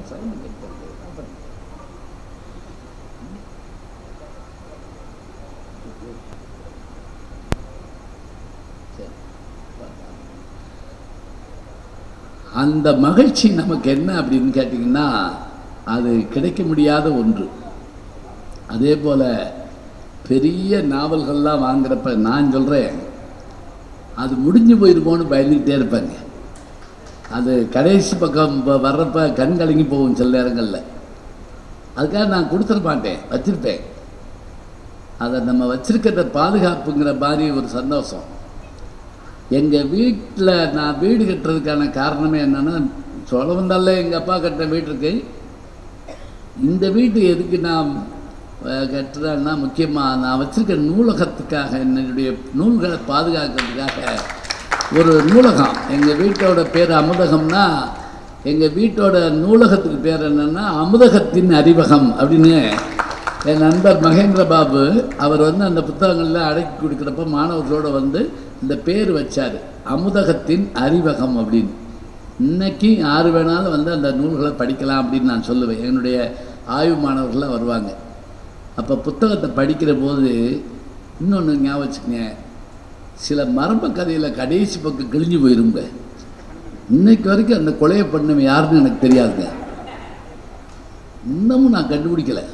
அந்த மகிழ்ச்சி நமக்கு என்ன அப்படின்னு கேட்டிங்கன்னா அது கிடைக்க முடியாத ஒன்று. அதே போல் பெரிய நாவல்கள்லாம் வாங்குறப்ப நான் சொல்கிறேன் அது முடிஞ்சு போயிருப்போன்னு பயந்துக்கிட்டே இருப்பாங்க. அது கடைசி பக்கம் வர்றப்ப கண் கலங்கி போகும் சில நேரங்களில். அதுக்காக நான் கொடுத்துட மாட்டேன், வச்சுருப்பேன். அதை நம்ம வச்சுருக்கிறத பாதுகாப்புங்கிற மாதிரி ஒரு சந்தோஷம். எங்கள் வீட்டில் நான் வீடு கட்டுறதுக்கான காரணமே என்னென்னா, சொல்ல வந்தால எங்கள் அப்பா கட்டுற வீடு இருக்கு. இந்த வீட்டு எதுக்கு நான் கட்டுறேன்னா, முக்கியமாக நான் வச்சுருக்க நூலகத்துக்காக, என்னுடைய நூல்களை பாதுகாக்கிறதுக்காக ஒரு நூலகம். எங்கள் வீட்டோட பேர் அமுதகம்னா எங்கள் வீட்டோட நூலகத்துக்கு பேர் என்னென்னா அமுதகத்தின் அறிவகம் அப்படின்னு என் நண்பர் மகேந்திர பாபு அவர் அந்த புத்தகங்கள்லாம் அடக்கி கொடுக்குறப்ப மாணவர்களோடு இந்த பேர் வச்சார், அமுதகத்தின் அறிவகம் அப்படின்னு. இன்னைக்கு யார் வேணாலும் அந்த நூல்களை படிக்கலாம் அப்படின்னு நான் சொல்லுவேன். என்னுடைய ஆய்வு மாணவர்கள்லாம் வருவாங்க. அப்போ புத்தகத்தை படிக்கிற போது இன்னொன்று ஞாபகம் வச்சுக்கங்க, சில மரப கதையில் கடைசி பக்கம் கிழிஞ்சு போயிருங்க. இன்னைக்கு வரைக்கும் அந்த கொலையை பண்ணவன் யாருன்னு எனக்கு தெரியாதுங்க. இன்னமும் நான் கண்டுபிடிக்கலை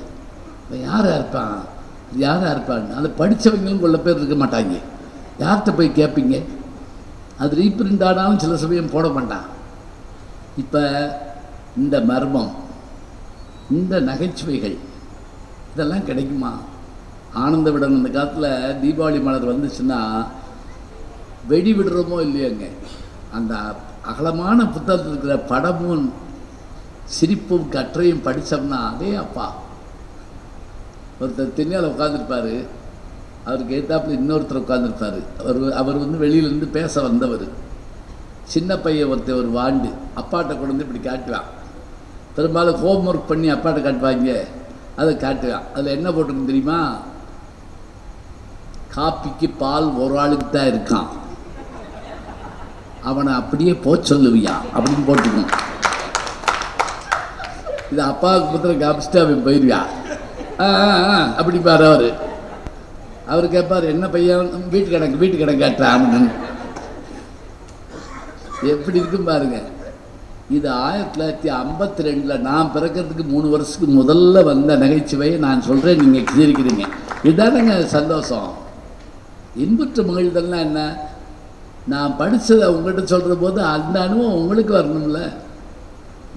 யாராக இருப்பான், யாராக இருப்பான்னு. அதை படித்தவங்களும் கொள்ள பேர் இருக்க மாட்டாங்க. யார்கிட்ட போய் கேட்பீங்க? அது ரீப்ரிண்ட் ஆனாலும் சில சமயம் போட மாட்டான். இப்போ இந்த மர்மம், இந்த நகைச்சுவைகள் இதெல்லாம் கிடைக்குமா? ஆனந்த விடன் அந்த காலத்தில் தீபாவளி மலர் வந்துச்சுன்னா வெடி விடுறோமோ இல்லையோங்க, அந்த அகலமான புத்தகத்தில் இருக்கிற படமும் சிரிப்பும் கற்றையும் படித்தோம்னா அதே அப்பா. ஒருத்தர் திண்ணையில் உட்காந்துருப்பார், அவருக்கு எதிர்த்தாப்புல இன்னொருத்தர் உட்காந்துருப்பார். அவர் வெளியிலேருந்து பேச வந்தவர். சின்ன பையன் ஒருத்தர் ஒரு வாண்டு அப்பாட்ட கொண்டு இப்படி காட்டுவான். பெரும்பாலும் ஹோம் ஒர்க் பண்ணி அப்பாட்ட காட்டுவாங்க, அதை காட்டுவான். அதில் என்ன போட்டிருக்குன்னு தெரியுமா? காப்பிக்கு பால் ஒரு ஆளுக்கு தான் இருக்கான், அவனை அப்படியே சொல்லுவியா அப்படின்னு போட்டுக்கணும். இது அப்பாவுக்கு புத்திர காப்பிச்சுட்டு அவன் போயிடுவா. அப்படி பாரு. அவர் கேட்பார், என்ன பையன் வீட்டு கணக்கு காட்டுறான். எப்படி இருக்கும் பாருங்க. இது 1952 நான் பிறக்கிறதுக்கு 3 வருஷத்துக்கு முதல்ல வந்த நகைச்சுவையை நான் சொல்கிறேன், நீங்கள் சிரிக்கிறீங்க. இதுதானங்க சந்தோஷம். இன்புற்ற மகிழ்தல்லாம் என்ன? நான் படித்ததை உங்கள்கிட்ட சொல்கிற போது அந்த அனுபவம் உங்களுக்கு வரணும்ல.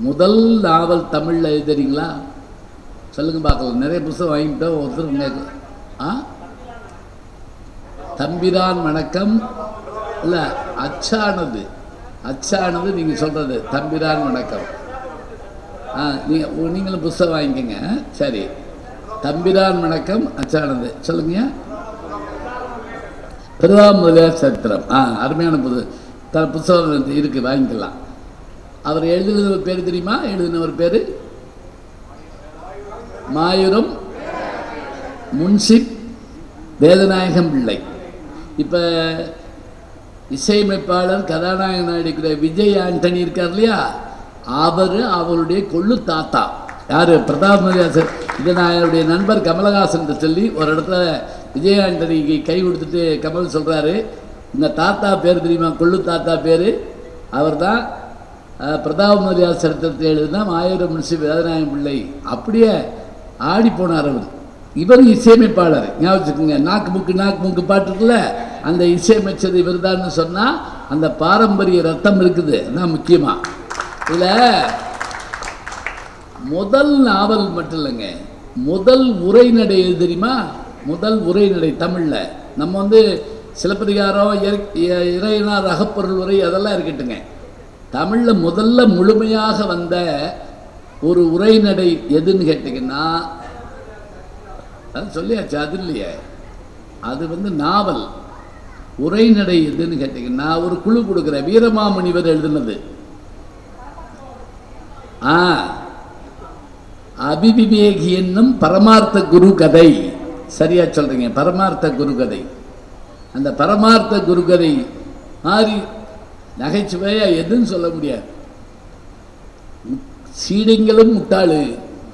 முதல் நாவல் தமிழில் எழுதுறீங்களா? சொல்லுங்க பார்க்கலாம். நிறைய புத்தகம் வாங்கிட்டோம். ஒருத்தர் தம்பிரான் வணக்கம் இல்லை, அச்சானது நீங்கள் சொல்கிறது தம்பிரான் வணக்கம். நீங்களும் புத்தகம் வாங்கிக்கோங்க. சரி, தம்பிரான் வணக்கம் அச்சானது சொல்லுங்க. பிரதாப் முதலியார் சரித்திரம் அருமையான புத்தகம் இருக்குது, வாங்கிக்கலாம். அவர் எழுதின ஒரு பேர் தெரியுமா? எழுதின ஒரு பேர் மாயூரம் முன்சிப் வேதநாயகம் பிள்ளை. இப்போ இசையமைப்பாளர் கதாநாயகன் நடிக்கிற விஜய் ஆண்டனி இருக்கார் இல்லையா, அவருடைய கொள்ளு தாத்தா யார்? பிரதாப் முதலியார். இதை நான் என்னுடைய நண்பர் கமலஹாசன் சொல்லி ஒரு இடத்துல விஜய் ஆண்டனிக்கு கை கொடுத்துட்டு கமல் சொல்கிறாரு, உங்கள் தாத்தா பேர் தெரியுமா? கொள்ளு தாத்தா பேர் அவர் தான் பிரதாப் முதலியார் சரித்திரத்தை எழுதுனா மாயூரம் முன்சிப் வேதநாயகம் பிள்ளை. அப்படியே ஆடி போனார் அவர். இவர் இசையமைப்பாளர். ஞாபகம் வச்சுக்கோங்க. நாக்கு மூக்கு பாட்டு இருக்குல்ல, அந்த இசையமைச்சது இவர் தான் சொன்னால் அந்த பாரம்பரிய ரத்தம் இருக்குது. அதான் முக்கியமாக. இதில் முதல் நாவல் மட்டும் இல்லைங்க, முதல் உரைநடை எது தெரியுமா? முதல் உரைநடை தமிழ்ல. நம்ம வந்து சிலப்பதிகாரம், இறையனார் அகப்பொருள் உரை அதெல்லாம் இருக்கட்டுங்க. தமிழ்ல முதல்ல முழுமையாக வந்த ஒரு உரைநடை எதுன்னு கேட்டீங்கன்னா, சொல்லியாச்சு. அது இல்லையே, அது வந்து நாவல். உரைநடை எதுன்னு கேட்டீங்கன்னா, ஒரு குழு கொடுக்குற வீரமாமுனிவர் எழுதுனது. அபிவிவேகி என்னும் பரமார்த்த குரு கதை. சரியா சொல்றீங்க, பரமார்த்த குரு கதை. அந்த பரமார்த்த குரு கதை மாறி நகைச்சுவையா எதுன்னு சொல்ல முடியாது. சீடங்களும் முட்டாளு,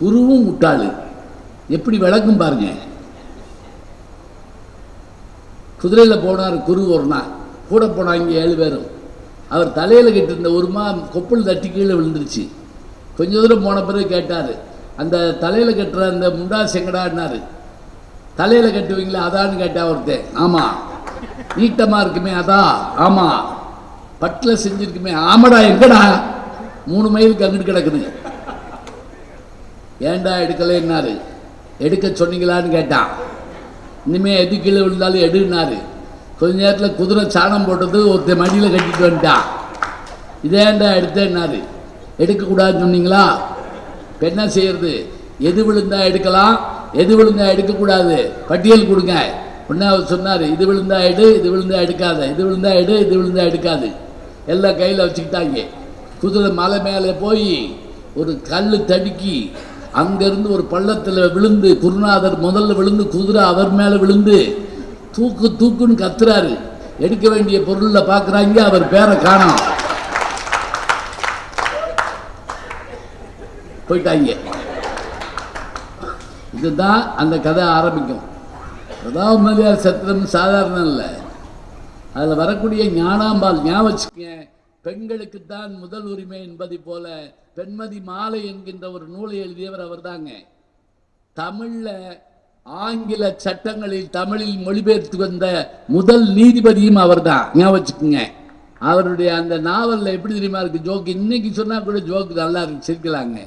குருவும் முட்டாளு. எப்படி விளக்கும் பாருங்க. குதிரையில போனார் குரு ஒரு நாள், கூட போனாங்க 7 பேரும். அவர் தலையில கட்டிருந்த ஒரு கொப்புள் தட்டி கீழே விழுந்துருச்சு. கொஞ்ச தூரம் போன பிறகு கேட்டாரு, அந்த தலையில கட்டுற அந்த முண்டா செங்கடாடினாரு. தலையில கட்டுவீங்களா அதான்னு கேட்டா ஒருத்தன். ஆமா. நீட்டமா இருக்குமே அதா? ஆமா. பட்டில் செஞ்சிருக்குமே? ஆமாடா. எங்கடா? 3 மைலுக்கு அங்கிட்டு கிடக்குது. ஏண்டா எடுக்கலைன்னாரு. எடுக்க சொன்னீங்களான்னு கேட்டான். இனிமே எது கீழே விழுந்தாலும் எடுனாரு. கொஞ்ச நேரத்தில் குதிரை சாணம் போட்டது ஒருத்தர் மடியில் கட்டிட்டு வந்துட்டான். இதேண்டா எடுத்தேன்னாரு. எடுக்கக்கூடாதுன்னு சொன்னீங்களா? இப்போ என்ன செய்யறது? எது விழுந்தா எடுக்கலாம், எது விழுந்தா எடுக்கக்கூடாது, பட்டியல் கொடுங்க. உடனே அவர் சொன்னார், இது விழுந்தா எடு, இது விழுந்தா எடுக்காத, இது விழுந்தா எடு, இது விழுந்தா எடுக்காது. எல்லாம் கையில் வச்சுக்கிட்டாங்க. குதிரை மலை மேலே போய் ஒரு கல் தடுக்கி அங்கேருந்து ஒரு பள்ளத்தில் விழுந்து, குருநாதர் முதல்ல விழுந்து, குதிரை அவர் மேலே விழுந்து தூக்கு தூக்குன்னு கத்துறாரு. எடுக்க வேண்டிய பொருளில் பார்க்குறாங்க, அவர் பேரை காணோம். போயிட்டாங்க. இதுதான் அந்த கதை ஆரம்பிக்கும். பிரதாபமதியார் சத்திரம் சாதாரணம் இல்லை. அதில் வரக்கூடிய ஞானாம்பாள் ஞாபகம் வச்சுக்க. பெண்களுக்குத்தான் முதல் உரிமை என்பதை போல பெண்மதி மாலை என்கின்ற ஒரு நூலை எழுதியவர் அவர் தாங்க. தமிழ்ல ஆங்கில சட்டங்களில் தமிழில் மொழிபெயர்த்து வந்த முதல் நீதிபதியும் அவர் தான். ஞாபகம் வச்சுக்கோங்க. அவருடைய அந்த நாவலில் எப்படி தெரியுமா இருக்கு ஜோக்கு? இன்னைக்கு சொன்னா கூட ஜோக்கு நல்லா இருக்கு, சிரிக்கலாங்க.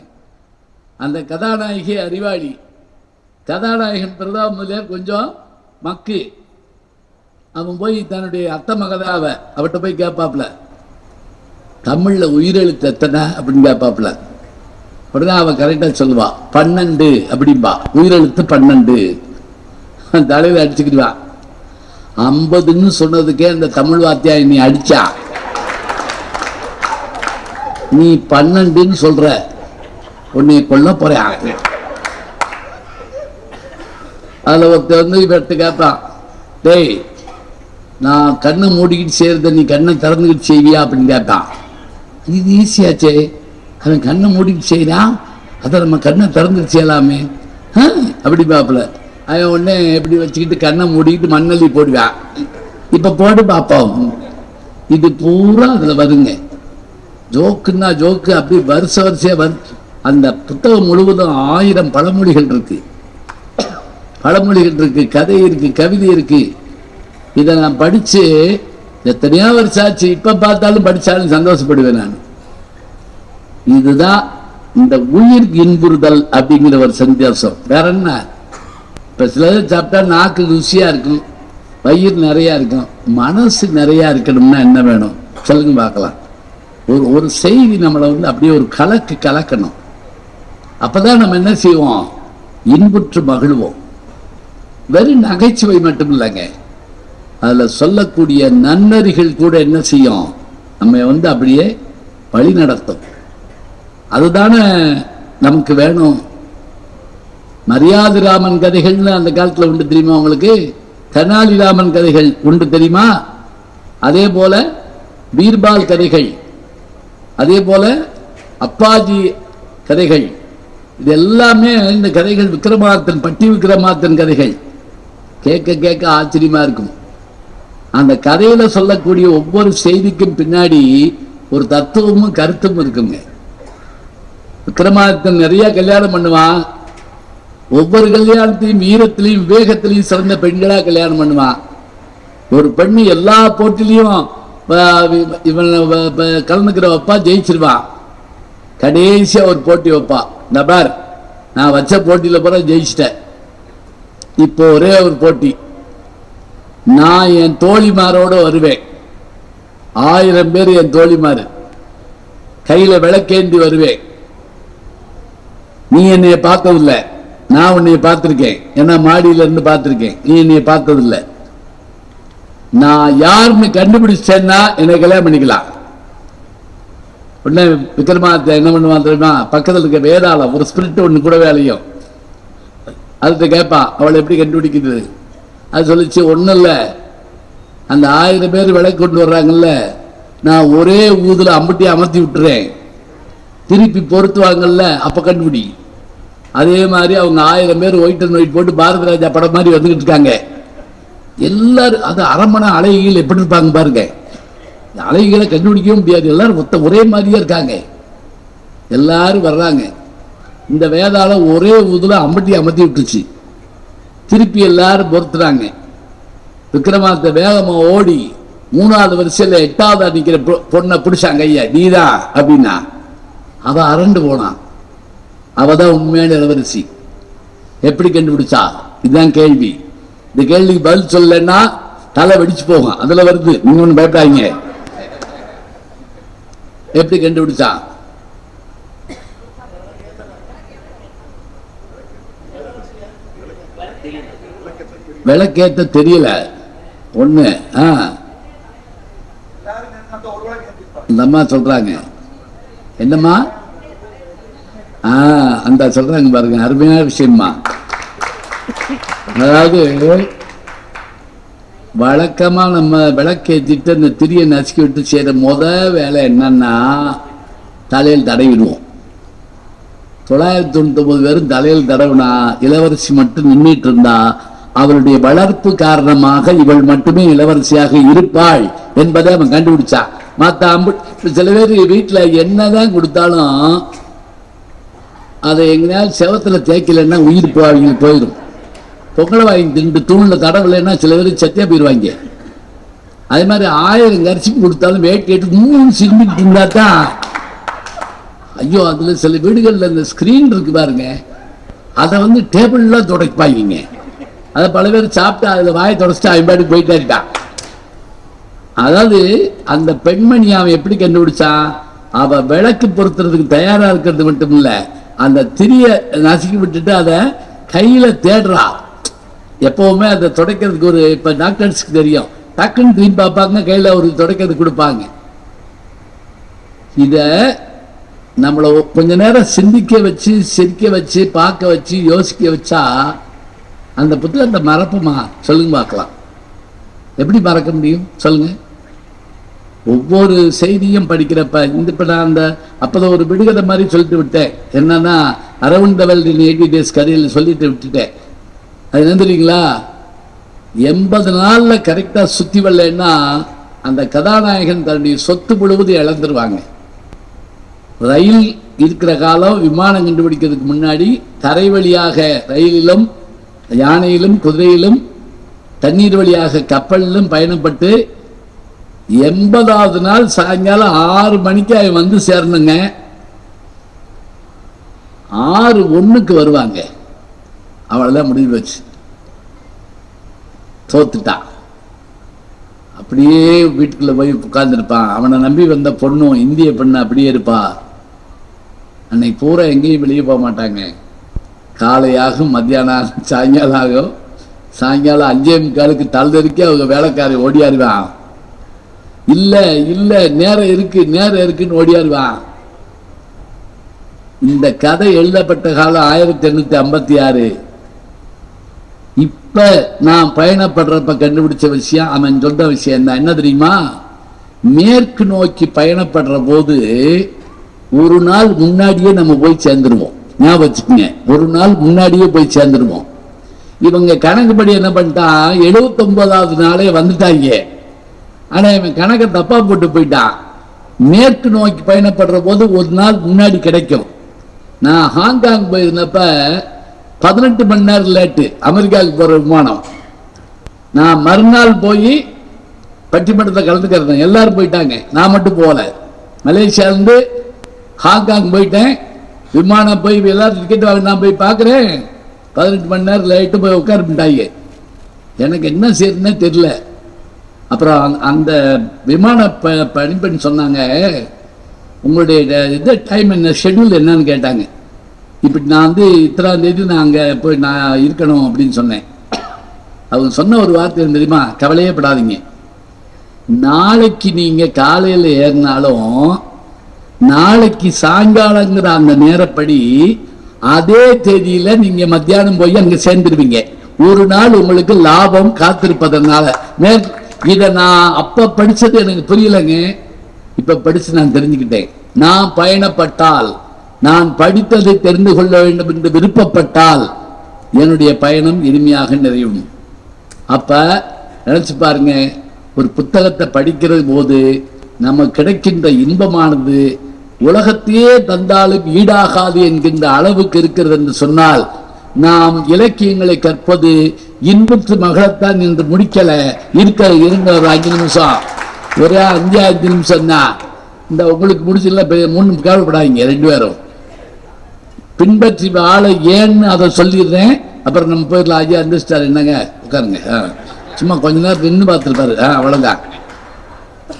அந்த கதாநாயகி அறிவாளி, கதாநாயகன் பிரதாபமதியார் கொஞ்சம் மக்கு. அவன் போய் தன்னுடைய அத்தை மகதாவை அவட்ட போய் கேட்பாப்புல, தமிழ்ல உயிரெழுத்து எத்தனை அப்படின்னு கேட்பாப்புல. உடனே அவன் கரெக்டா சொல்லுவா, 12 அப்படின்பா. உயிரெழுத்து 12. தலையில அடிச்சுக்கிடுவா. 50ன்னு சொன்னதுக்கே அந்த தமிழ் வாத்தியா நீ அடிச்சா, நீ 12ன்னு சொல்ற, உன்னை கொல்ல போறேன். அதுல ஒருத்தர் வந்து இவர்கிட்ட கேட்பான், டேய் நான் கண்ணை மூடிக்கிட்டு செய்யறத நீ கண்ணை திறந்துக்கிட்டு செய்வியா அப்படின்னு கேட்பான். இது ஈஸியாச்சே, அவன் கண்ணை மூடிக்கிட்டு செய்யறான், அதை நம்ம கண்ணை திறந்துட்டு செய்யலாமே அப்படி பாப்புல. அவன் உடனே எப்படி வச்சுக்கிட்டு கண்ணை மூடிக்கிட்டு மண்ணள்ளி போடுவான். இப்ப போடு பாப்போம். இது பூரா அதுல வருங்க. ஜோக்குன்னா ஜோக்கு அப்படி வரிசையா அந்த புத்தகம் முழுவதும் 1000 பழமொழிகள் இருக்கு. பழமொழிகள் இருக்கு, கதை இருக்கு, கவிதை இருக்கு. இதை நான் படிச்சு எத்தனையோ வருஷம் ஆச்சு. இப்ப பார்த்தாலும் படிச்சாலும் சந்தோஷப்படுவேன் நான். இதுதான் இந்த உயிர் இன்புறுதல் அப்படிங்கிற ஒரு சந்தோஷம். வேற என்ன? இப்ப சிலது சாப்பிட்டா நாக்கு ருசியா இருக்கும், வயிறு நிறைய இருக்கும், மனசு நிறைய இருக்கணும்னா என்ன வேணும் சொல்லுங்க பார்க்கலாம். ஒரு செய்தி நம்மளை வந்து அப்படியே ஒரு கலக்கணும். அப்பதான் நம்ம என்ன செய்வோம்? இன்புற்று மகிழ்வோம். வெறும் நகைச்சுவை மட்டும் இல்லைங்க, அதுல சொல்லக்கூடிய நன்னறிகள் கூட என்ன செய்யும்? நம்ம வந்து அப்படியே வழி நடத்தும். அதுதானே நமக்கு வேணும். மரியாதைராமன் கதைகள்னு அந்த காலத்துல உண்டு தெரியுமா உங்களுக்கு? தெனாலிராமன் கதைகள் உண்டு தெரியுமா? அதே போல பீர்பால் கதைகள், அதே போல அப்பாஜி கதைகள், இது எல்லாமே இந்த கதைகள் விக்ரமாதித்தன், பட்டி விக்ரமாதித்தன் கதைகள். கேட்க கேட்க ஆச்சரியமா இருக்கும். அந்த கதையில சொல்லக்கூடிய ஒவ்வொரு செய்திக்கும் பின்னாடி ஒரு தத்துவமும் கருத்தும் இருக்குங்க. விக்ரமாதித்தன் நிறைய கல்யாணம் பண்ணுவான். ஒவ்வொரு கல்யாணத்தையும் வீரத்திலையும் விவேகத்திலையும் சிறந்த பெண்களா கல்யாணம் பண்ணுவான். ஒரு பெண்ணு எல்லா போட்டிலையும் இவன் கலந்துக்கிற வைப்பா, ஜெயிச்சிருவான். கடைசியா ஒரு போட்டி வைப்பா, இந்த பார், நான் வச்ச போட்டியில பூரா ஜெயிச்சிட்டேன். இப்போ ஒரே ஒரு போட்டி, நான் என் தோழிமாரோட வருவேன். 1000 பேர் என் தோழிமாரு, கையில விளக்கேந்தி வருவேன். நீ என்னைய பார்த்ததில்லை, நான் உன்னைய பார்த்திருக்கேன். ஏன்னா மாடியில இருந்து பார்த்திருக்கேன், நீ என்னைய பார்த்ததில்லை. நான் யாருன்னு கண்டுபிடிச்சேன்னா என்னை கல்யாணம் பண்ணிக்கலாம். உடனே விக்ரமாதித்யா என்ன பண்ணுவான் தெரியுமா? பக்கத்தில் இருக்க வேதாளம் ஒரு ஸ்பிரிட் ஒன்று கூட வேலையும் அதுக்கு கேட்பான், அவளை எப்படி கண்டுபிடிக்கிறது? அது சொல்லிச்சு, ஒன்றும் இல்லை, அந்த 1000 பேர் விளக்கு கொண்டு வர்றாங்கல்ல, நான் ஒரே ஊதுல அம்பட்டி அமர்த்தி விட்டுறேன், திருப்பி பொருத்துவாங்கல்ல, அப்ப கண்டுபிடி. அதே மாதிரி அவங்க 1000 பேர் ஒயிட் அண்ட் ஒயிட் போட்டு பாரத ராஜா படம் மாதிரி வந்துகிட்டு இருக்காங்க. எல்லாரும் அது அரண்மனை அழகிகள் எப்படி இருப்பாங்க பாருங்க. அழகிகளை கண்டுபிடிக்கவும் முடியாது, எல்லாரும் ஒரே மாதிரியே இருக்காங்க. எல்லாரும் வர்றாங்க. இந்த வேதாளம் ஒரே ஊதுல அம்பட்டி அமர்த்தி விட்டுச்சு, திருப்பி எல்லாரும் பொறுத்துறாங்க. விக்ரமாதித்ய வேகமா ஓடி 3வது வரிசையில 8வது நிக்கிற பொண்ணை பிடிச்சாங்க. ஐயா நீதான் அப்படின்னா அவ அரண்டு போனான். அவதான் உண்மையான இளவரசி. எப்படி கண்டுபிடிச்சா? இதுதான் கேள்வி. இந்த கேள்விக்கு பதில் சொல்லலைன்னா தலை வெடிச்சு போகும். அதுல வருது, நீங்க ஒண்ணு பயப்படாதீங்க. எப்படி கண்டுபிடிச்சா? விளக்கேத்த தெரியல ஒண்ணு. இந்த அம்மா சொல்றாங்க, என்னம்மா அந்த சொல்றாங்க பாருங்க, அருமையான விஷயம்மா. அதாவது வழக்கமா நம்ம விளக்கேற்றிட்டு அந்த திரியை நசுக்கி விட்டு செய்யற வேலை என்னன்னா தலையில் தடவிடுவோம். 999 பேரும் தலையில் தடவினா இளவரசி மட்டும் நின்றுட்டு இருந்தா அவளுடைய வளர்ப்பு காரணமாக இவள் மட்டுமே இளவரசியாக இருப்பாள் என்பதை அவன் கண்டுபிடிச்சான். சில பேர் வீட்டுல என்னதான் கொடுத்தாலும் அதை எங்கேயாவது செவத்துல தேய்க்கலன்னா உயிர் போயிடும். பொங்கலை வாங்கி திண்டு தூண்ல தடவில்லைன்னா சில பேர் சத்தியா போயிடுவாங்க. அதே மாதிரி 1000 கரிசி கொடுத்தாலும் வேட் கேட்டு 3 சிரிமிட்டு இருந்தா தான் ஐயோ. அதுல சில வீடுகள்ல இந்த ஸ்கிரீன் இருக்கு பாருங்க, அதை டேபிள்ல துடைப்பாங்க. அதை பல பேர் சாப்பிட்டு அதுல வாயை தொடச்சிட்டு அவன் போயிட்டே இருக்கான். அதாவது அந்த பெண்மணி அவன் எப்படி கண்டுபிடிச்சான்? அவ விளக்கு பொருத்துறதுக்கு தயாரா இருக்கிறது மட்டும் இல்ல, அந்த திரிய நசுக்கி விட்டுட்டு அதை கையில தேடுறா. எப்பவுமே அதை துடைக்கிறதுக்கு ஒரு, இப்ப டாக்டர்ஸ்க்கு தெரியும், டக்குன்னு திரும்பி பார்ப்பாங்க, கையில ஒரு துடைக்கிறதுக்கு கொடுப்பாங்க. இத நம்மள கொஞ்ச நேரம் சிந்திக்க வச்சு, சிரிக்க வச்சு, பார்க்க வச்சு, யோசிக்க வச்சா அந்த புத்தகத்தை மறப்போமா? சொல்லுங்க பார்க்கலாம். எப்படி மறக்க முடியும் சொல்லுங்க? ஒவ்வொரு செய்தியும் படிக்கிறப்ப இப்ப நான் அந்த அப்பதான் ஒரு விடுகதை மாதிரி சொல்லிட்டு விட்டேன். என்னன்னா அரவிந்தவல் 80 days கதையில் சொல்லிட்டு விட்டுட்டேன். அது என்ன தெரியுங்களா? 80 நாள்ல கரெக்டா சுத்தி வரலன்னா அந்த கதாநாயகன் தன்னுடைய சொத்து முழுவதும் இழந்துருவாங்க. ரயில் இருக்கிற காலம் விமானம் கண்டுபிடிக்கிறதுக்கு முன்னாடி தரை வழியாக ரயிலிலும் யானையிலும் குதிரையிலும் தண்ணீர் வழியாக கப்பலிலும் பயணப்பட்டு 80வது நாள் சாயங்காலம் 6 மணிக்கு அவன் சேரணுங்க. 6:01 வருவாங்க. அவளதான் முடிவு வச்சு தோத்துட்டான். அப்படியே வீட்டுக்குள்ள போய் உட்கார்ந்துருப்பான். அவனை நம்பி வந்த பொண்ணும் இந்திய பெண்ணு அப்படியே இருப்பா. அன்னைக்கு பூரா எங்கேயும் வெளியே போக மாட்டாங்க. காலையாகும், மத்தியானம் சாயங்காலம் ஆகும். சாயங்காலம் 5:45 தள்ளுறதுக்கே அவங்க வேலைக்காரி ஓடியாருவான். இல்ல இல்ல நேரம் இருக்கு, நேரம் இருக்குன்னு ஓடியாருவான். இந்த கதை எழுதப்பட்ட காலம் 1856. இப்ப நான் பயணப்படுறப்ப கண்டுபிடிச்ச விஷயம், அவன் சொன்ன விஷயம் என்ன தெரியுமா? மேற்கு நோக்கி பயணப்படுற போது ஒரு நாள் முன்னாடியே நம்ம போய் சேர்ந்துருவோம். ஞாபகம் வச்சுக்கோங்க, ஒரு நாள் முன்னாடியே போய் சேர்ந்துருவோம். இவங்க கணக்குப்படி என்ன பண்ணிட்டான், 79வது நாளே வந்துட்டாங்க. ஆனா இவன் கணக்கை தப்பா போட்டு போயிட்டான். மேற்கு நோக்கி பயணப்படுற போது ஒரு நாள் முன்னாடி கிடைக்கும். நான் ஹாங்காங் போயிருந்தப்ப 18 மணி நேரம் லேட்டு அமெரிக்காவுக்கு போற விமானம். நான் மறுநாள் போய் பட்டிமன்றத்தை கலந்துக்கிறேன். எல்லாரும் போயிட்டாங்க, நான் மட்டும் போகல. மலேசியாவிலிருந்து ஹாங்காங் போயிட்டேன். விமானம் போய் எல்லாரும் டிக்கெட் வாங்க நான் போய் பார்க்குறேன், 18 மணி நேரம் லைட்டு போய் உட்கார்ந்துட்டாங்க. எனக்கு என்ன செய்யறதுன்னே தெரியல. அப்புறம் அந்த விமான பணிப்பெண் சொன்னாங்க, உங்களுடைய இது டைம் என்ன, ஷெட்யூல் என்னன்னு கேட்டாங்க. இப்படி நான் வந்து இத்தனாம் தேதி நான் அங்கே போய் நான் இருக்கணும் அப்படின்னு சொன்னேன். அவங்க சொன்ன ஒரு வார்த்தை தெரியுமா, கவலையே படாதீங்க, நாளைக்கு நீங்கள் காலையில் ஏறினாலும் நாளைக்கு சாயங்காலங்கிற அந்த நேரப்படி அதே தேதியில் நீங்கள் மத்தியானம் போய் அங்கே சேர்ந்துருவீங்க. ஒரு நாள் உங்களுக்கு லாபம் காத்திருப்பதனால. இதை நான் அப்ப படிச்சது எனக்கு புரியலைங்க, இப்ப படிச்சு நான் தெரிஞ்சுக்கிட்டேன். நான் பயணப்பட்டால், நான் படித்ததை தெரிந்து கொள்ள வேண்டும் என்று விருப்பப்பட்டால் என்னுடைய பயணம் இனிமையாக நிறையும். அப்ப நினைச்சு பாருங்க, ஒரு புத்தகத்தை படிக்கிறது போது நம்ம கிடைக்கின்ற இன்பமானது உலகத்தையே தந்தாலும் ஈடாகாது என்கின்ற அளவுக்கு இருக்கிறது என்று சொன்னால், நாம் இலக்கியங்களை கற்பது இன்புற்று மகளத்தான் என்று முடிக்கல. இருங்க ஒரு 5 நிமிஷம், ஒரே 5 நிமிஷம் தான். இந்த உங்களுக்கு முடிச்சல 3 கவலைப்படாதீங்க, 2 பேரும் பின்பற்றி வாழ ஏன்னு அதை சொல்லிடுறேன். அப்புறம் நம்ம போயிடலாம். ஐயா எந்திரிச்சிட்டாரு, என்னங்க உட்காருங்க, சும்மா கொஞ்ச நேரம் நின்று பார்த்துருப்பாரு, அவ்வளோதான்.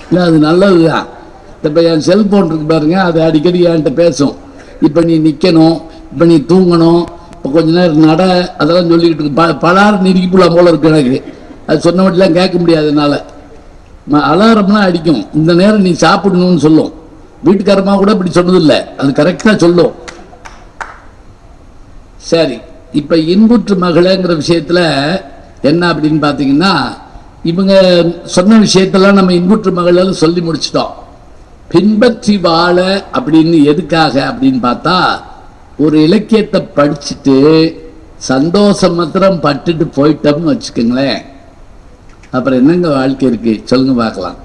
இல்லை அது நல்லதுதான். இப்போ என் செல்போன் இருக்கு பாருங்க, அது அடிக்கடி என்கிட்ட பேசும். இப்போ நீ நிற்கணும், இப்போ நீ தூங்கணும், இப்போ கொஞ்ச நேரம் நட, அதெல்லாம் சொல்லிக்கிட்டு இருக்கு. பலாறு நெருக்கி போலாம் போல இருக்கு எனக்கு. அது சொன்ன மட்டும் கேட்க முடியாது என்னால். அலாரம்லாம் அடிக்கும், இந்த நேரம் நீ சாப்பிடணும்னு சொல்லும். வீட்டுக்காரமாக கூட இப்படி சொன்னதில்லை, அது கரெக்டாக சொல்லும். சரி, இப்போ இன்புற்று மகளேங்கிற விஷயத்தில் என்ன அப்படின்னு பார்த்தீங்கன்னா, இவங்க சொன்ன விஷயத்தெல்லாம் நம்ம இன்புற்று மகள் சொல்லி முடிச்சிட்டோம். பின்பற்றி வாழ அப்படின்னு எதுக்காக அப்படின்னு பார்த்தா, ஒரு இலக்கியத்தை படிச்சுட்டு சந்தோஷம் மாத்திரம் பட்டுட்டு போயிட்டோம்னு வச்சுக்கோங்களேன், அப்புறம் என்னங்க வாழ்க்கை இருக்கு சொல்லுங்க பார்க்கலாம்.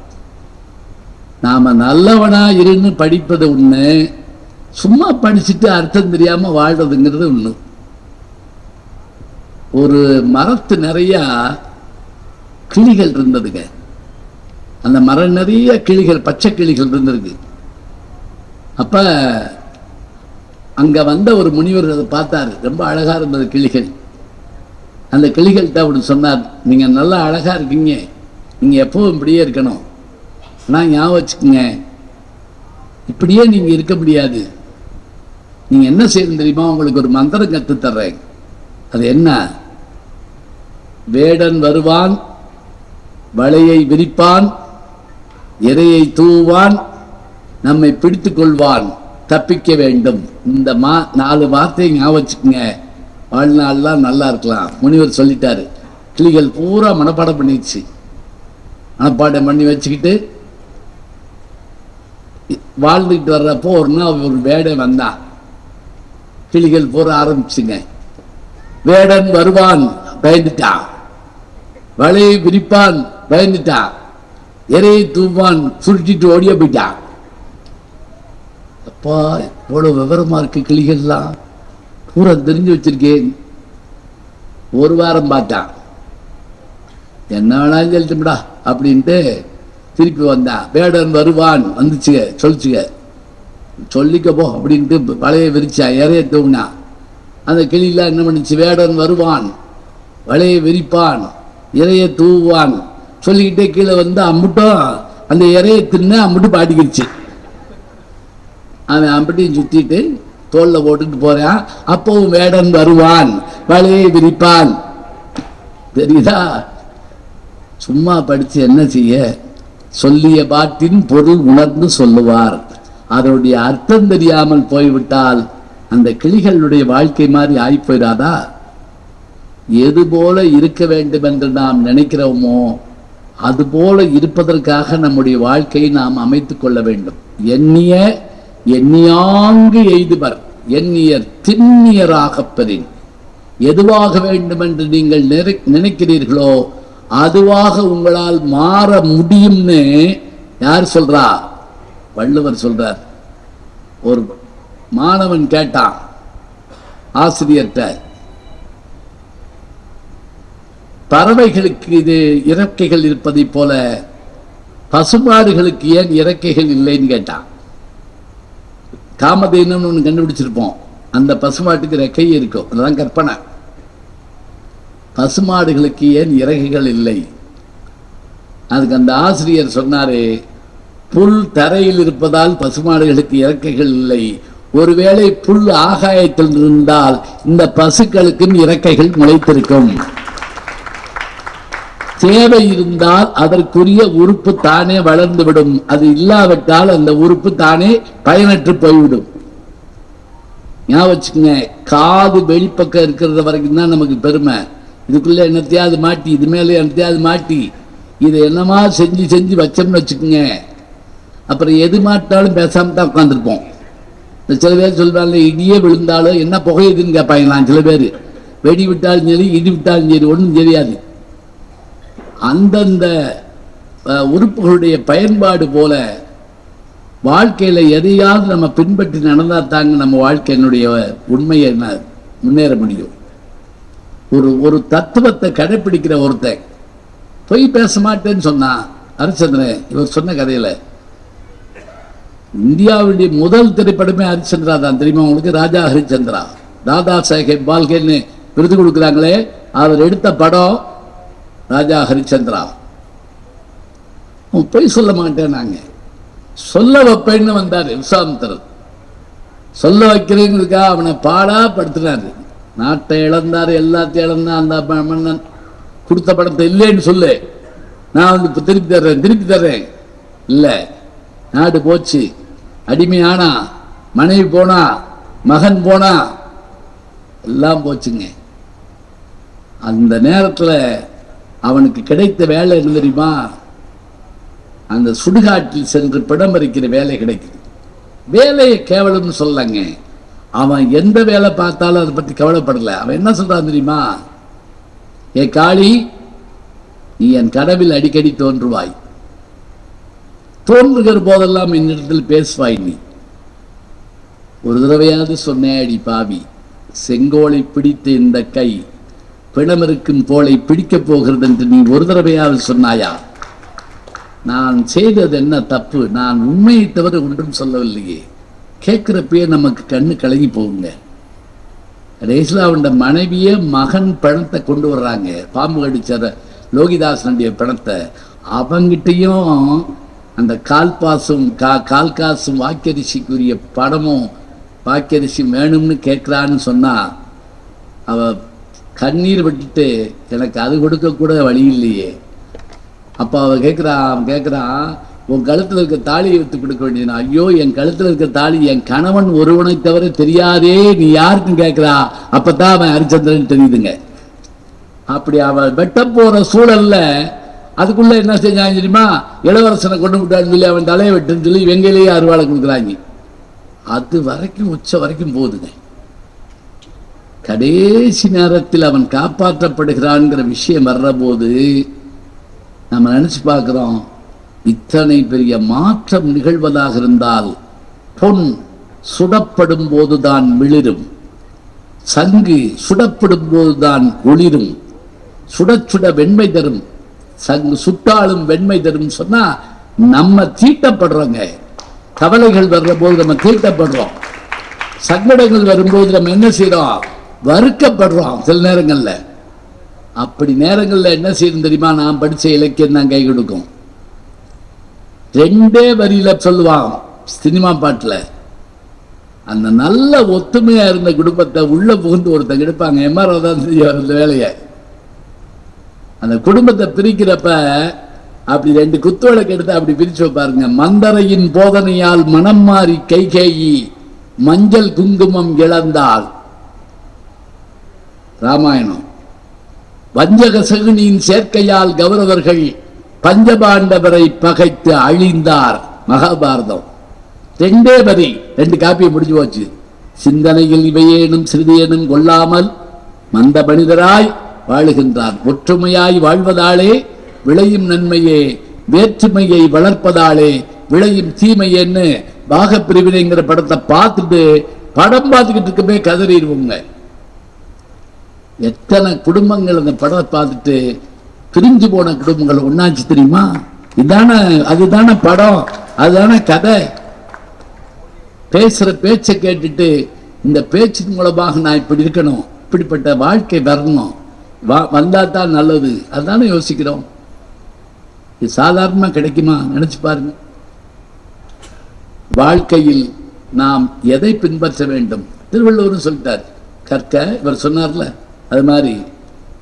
நாம நல்லவனா இருந்து படிப்பது ஒண்ணு, சும்மா படிச்சுட்டு அர்த்தம் தெரியாம வாழ்றதுங்கிறது ஒண்ணு. ஒரு மரத்து நிறைய கிளிகள் இருந்ததுங்க. அந்த மரம் நிறைய கிளிகள், பச்சை கிளிகள் இருந்திருக்கு. அப்ப அங்க வந்த ஒரு முனிவர் அதை பார்த்தாரு, ரொம்ப அழகா இருந்தது கிளிகள். அந்த கிளிகள்கிட்ட அப்படி சொன்னார், நீங்க நல்லா அழகா இருக்கீங்க, நீங்க எப்பவும் இப்படியே இருக்கணும். ஆனால் ஞாபகம் வச்சுக்கோங்க, இப்படியே நீங்க இருக்க முடியாது. நீங்க என்ன செய்யணும் தெரியுமா, உங்களுக்கு ஒரு மந்திரம் கற்று தர்றேன். அது என்ன? வேடன் வருவான், வலையை விரிப்பான், இரையை தூவான், நம்மை பிடித்து கொள்வான், தப்பிக்க வேண்டும். இந்த 4 வார்த்தையை ஞாபகம் வச்சுக்கோங்க, வாழ்நாள்லாம் நல்லா இருக்கலாம். முனிவர் சொல்லிட்டாரு. கிளிகள் பூரா மனப்பாடம் பண்ணிடுச்சு. மனப்பாடம் பண்ணி வச்சுக்கிட்டு வாழ்ந்துக்கிட்டு வர்றப்போ ஒரு நாள் ஒரு வேடன் வந்தான். கிளிகள் பூரா ஆரம்பிச்சுங்க, வேடன் வருவான் பயந்துட்டான், வலையை விரிப்பான் பயந்துட்டான், இறையை தூவான் சுருட்டிட்டு ஓடிய போயிட்டான். அப்பா எவ்வளவு விவரமா இருக்கு கிளிகள்லாம், பூரா தெரிஞ்சு வச்சிருக்கேன். ஒரு வாரம் பார்த்தான், என்ன வேணாலும் சொல்லிட்டுடா அப்படின்ட்டு திருப்பி வந்தான். வேடன் வருவான் வந்துச்சுங்க, சொல்லிச்சுங்க, சொல்லிக்க போ அப்படின்ட்டு வலையை விரிச்சான், இறைய தூங்கினா. அந்த கிளிலாம் என்ன பண்ணிச்சு, வேடன் வருவான், வலையை விரிப்பான், இறைய தூவான் சொல்லிக்கிட்டே கீழே வந்து அம்புட்டும் அந்த இறையை தின்னு அம்புட்டு பாடிக்கிடுச்சு. அவன் அம்பட்டையும் சுத்திட்டு தோல்ல போட்டுட்டு போறான். அப்பவும் வேடன் வருவான், வலையை விரிப்பான். தெரியுதா? சும்மா படிச்சு என்ன செய்ய, சொல்லிய பாட்டின் பொருள் உணர்ந்து சொல்லுவார். அதனுடைய அர்த்தம் தெரியாமல் போய்விட்டால் அந்த கிளிகளுடைய வாழ்க்கை மாதிரி ஆகி போயிடாதா? எது போல இருக்க வேண்டும் என்று நாம் நினைக்கிறோமோ அதுபோல இருப்பதற்காக நம்முடைய வாழ்க்கையை நாம் அமைத்துக் கொள்ள வேண்டும். எண்ணிய எண்ணியாங்கு எய்துவர், எண்ணியர் திண்ணியராகப் பெறின். எதுவாக வேண்டும் என்று நீங்கள் நினைக்கிறீர்களோ அதுவாக உங்களால் மாற முடியும்னு யார் சொல்றா? வள்ளுவர் சொல்றார். ஒரு மாணவன் கேட்டான் ஆசிரியர்கிட்ட, பறவைகளுக்கு இது இறக்கைகள் இருப்பதை போல பசுமாடுகளுக்கு ஏன் இறக்கைகள் இல்லைன்னு கேட்டான். காமதேனுன்னு ஒன்று கண்டுபிடிச்சிருப்போம். அந்த பசுமாட்டுக்கு ரெக்கை இருக்கும், அதுதான் கற்பனை. பசுமாடுகளுக்கு ஏன் இறகைகள் இல்லை? அதுக்கு அந்த ஆசிரியர் சொன்னாரு, புல் தரையில் இருப்பதால் பசுமாடுகளுக்கு இறக்கைகள் இல்லை. ஒருவேளை புல் ஆகாயத்தில் இருந்தால் இந்த பசுக்களுக்கும் இறக்கைகள் முளைத்திருக்கும். தேவை இருந்தால் அதற்குரிய உறுப்பு தானே வளர்ந்துவிடும். அது இல்லாவிட்டால் அந்த உறுப்பு தானே பயனற்று போய்விடும். ஞாபகம் வச்சுக்கோங்க, காது வெளிப்பக்கம் இருக்கிறது வரைக்கும் தான் நமக்கு பெருமை. இதுக்குள்ள என்னத்தையாவது மாட்டி, இது மேலே என்னத்தையாவது மாட்டி, இதை என்னமா செஞ்சு செஞ்சு வச்சோம்னு வச்சுக்கோங்க, அப்புறம் எது மாட்டாலும் பேசாம தான் உட்காந்துருப்போம். சில பேர் சொல்றாங்க, இடியே விழுந்தாலும் என்ன புகையுதுன்னு கேட்பாங்க. நான் சில பேர் வெடி விட்டாலும் சரி, இடி விட்டாலும் சரி, ஒன்றும் தெரியாது. அந்தந்த உறுப்புகளுடைய பயன்பாடு போல வாழ்க்கையில எதையாவது நம்ம பின்பற்றி நடந்தா தாங்க நம்ம வாழ்க்கையினுடைய உண்மையை முன்னேற முடியும். ஒரு தத்துவத்தை கடைபிடிக்கிற ஒருத்தன் பொய் பேச மாட்டேன்னு சொன்னா, ஹரிச்சந்திரன் இவர் சொன்ன கதையில இந்தியாவுடைய முதல் திரைப்படமே ஹரிச்சந்திரா தான். தெரியுமா உங்களுக்கு? ராஜா ஹரிச்சந்திரா, தாதா சாஹேப் பால்கேன்னு விருது கொடுக்குறாங்களே, அவர் எடுத்த படம் ராஜா ஹரிச்சந்திரா. பொய் சொல்ல மாட்டேன், நாங்க சொல்ல வைப்பேன்னு வந்தார் விஸ்வாமித்திரர். சொல்ல வைக்கிறேங்கிறதுக்கா அவனை பாடா படுத்தினாரு. நாட்டை இழந்தாரு, எல்லாத்தையும் இழந்தா. அந்த மன்னன் கொடுத்த படத்தை இல்லைன்னு சொல்லு, நான் வந்து திருப்பி தர்றேன். இல்லை, நாடு போச்சு, அடிமையானா, மனைவி போனா, மகன் போனா, எல்லாம் போச்சுங்க. அந்த நேரத்தில் அவனுக்கு கிடைத்த வேலை என்ன தெரியுமா? அந்த சுடுகாட்டில் சென்று பிடம் பறிக்கிற வேலை கிடைக்குது. வேலையை கேவலம்னு சொல்லங்க, அவன் எந்த வேலை பார்த்தாலும் அதை பற்றி கவலைப்படலை. அவன் என்ன சொல்றான் தெரியுமா? ஏ காளி, நீ என் கனவில் அடிக்கடி தோன்றுவாய், தோன்றுகிற போதெல்லாம் என்னிடத்தில் பேசுவாய். நீ ஒரு தடவையாவது சொன்னேன், அடி பாவி, செங்கோலை பிடித்த இந்த கை பிணமிருக்கும் கோளை பிடிக்கப் போகிறது என்று நீ ஒரு தடவையாவது சொன்னாயா? நான் செய்தது என்ன தப்பு? நான் உண்மையை தவிர ஒன்றும் சொல்லவில்லையே. கேட்கிறப்பயே நமக்கு கண்ணு கலங்கி போகுங்க. கடைசியில் அவன் மனைவியே மகன் பணத்தை கொண்டு வர்றாங்க, பாம்பு கடிச்ச லோகிதாசனுடைய பணத்தை. அவங்கிட்டையும் அந்த கால் காசும் வாக்கரிசிக்குரிய பணமும் வாக்கரிசி வேணும்னு கேட்குறான்னு சொன்னா, அவ கண்ணீர் விட்டுட்டு எனக்கு அது கொடுக்க கூட வழி இல்லையே. அப்போ அவ கேட்குறான், உன் கழுத்தில் இருக்க தாலியை விட்டு கொடுக்க வேண்டியது. ஐயோ, என் கழுத்தில் இருக்க தாலி என் கணவன் ஒருவனை தவிர தெரியாதே, நீ யாருக்கும் கேட்குறா? அப்பதான் அவன் ஹரிச்சந்திரன் தெரியுதுங்க. அப்படி அவன் வெட்ட போற சூழல்ல அதுக்குள்ள என்ன செஞ்சாங்க தெரியுமா? இளவரசனை கொண்டு விட்டான்னு சொல்லி அவன் தலையை வெட்டுன்னு சொல்லி வெங்கையிலேயே அருவாளை கொடுக்குறாங்க. அது வரைக்கும் உச்ச வரைக்கும் போகுதுங்க. கடைசி நேரத்தில் அவன் காப்பாற்றப்படுகிறான்ங்கிற விஷயம் வர்ற போது நம்ம நினைச்சு பார்க்கிறோம், இத்தனை பெரிய மாற்றம் நிகழ்வதாக இருந்தால் பொன் சுடப்படும் போதுதான் மிளிரும், சங்கு சுடப்படும் போதுதான் ஒளிரும், சுட சுட வெண்மை தரும், சங்கு சுட்டாலும் வெண்மை தரும் சொன்னா நம்ம தீட்டப்படுறோங்க. கவலைகள் வர்ற போது நம்ம தீட்டப்படுறோம், சங்கடங்கள் வரும்போது நம்ம என்ன செய்யறோம்? வறுக்கப்படுறோம் சில நேரங்கள்ல. அப்படி நேரங்கள்ல என்ன செய்யணும் தெரியுமா? நான் படிச்ச இலக்கியம் தான் கை கொடுக்கும். 2 வரியில சொல்லுவான் சினிமா பாட்டுல. அந்த நல்ல ஒத்துமையா இருந்த குடும்பத்தை உள்ள புகுந்து ஒருத்தங்க எடுப்பாங்க. எம்ஆர் தான் அந்த வேலையை. அந்த குடும்பத்தை பிரிக்கிறப்ப அப்படி 2 குத்துவிளக்கு எடுத்து அப்படி பிரிச்சு வைப்பாருங்க. மந்தரையின் போதனையால் மனம் மாறி கைகேயி மஞ்சள் குங்குமம் இழந்தாள், ராமாயணம். வஞ்சக சகுனியின் சேர்க்கையால் கௌரவர்கள் பஞ்சபாண்டவரை பகைத்து அழிந்தார், மகாபாரதம். 2 வரி, 2 காப்பியை முடிஞ்சு போச்சு. சிந்தனையில் இவையேனும் சிறிதேனும் கொள்ளாமல் மந்த மனிதராய் வாழுகின்றார். ஒற்றுமையாய் வாழ்வதாலே விளையும் நன்மையே, வேற்றுமையை வளர்ப்பதாலே விளையும் தீமையேன்னு பாக பிரிவினைங்கிற படத்தை பார்த்துட்டு படம் பார்த்துக்கிட்டு இருக்கவே கதறிடுவோங்க. எத்தனை குடும்பங்கள் அந்த படத்தை பார்த்துட்டு பிரிஞ்சு போன குடும்பங்கள் ஒன்னாச்சு தெரியுமா? அதுதானே படம், அதுதானே கதை. பேசுற பேச்சை கேட்டுட்டு இந்த பேச்சின் மூலமாக நான் இப்படி இருக்கணும், இப்படிப்பட்ட வாழ்க்கை வரணும், வந்தா தான் நல்லது, அதுதானே யோசிக்கிறோம். இது சாதாரணமா கிடைக்குமா? நினைச்சு பாருங்க. வாழ்க்கையில் நாம் எதை பின்பற்ற வேண்டும்? திருவள்ளுவர் சொல்லிட்டார், கற்க. இவர் சொன்னார்ல, அது மாதிரி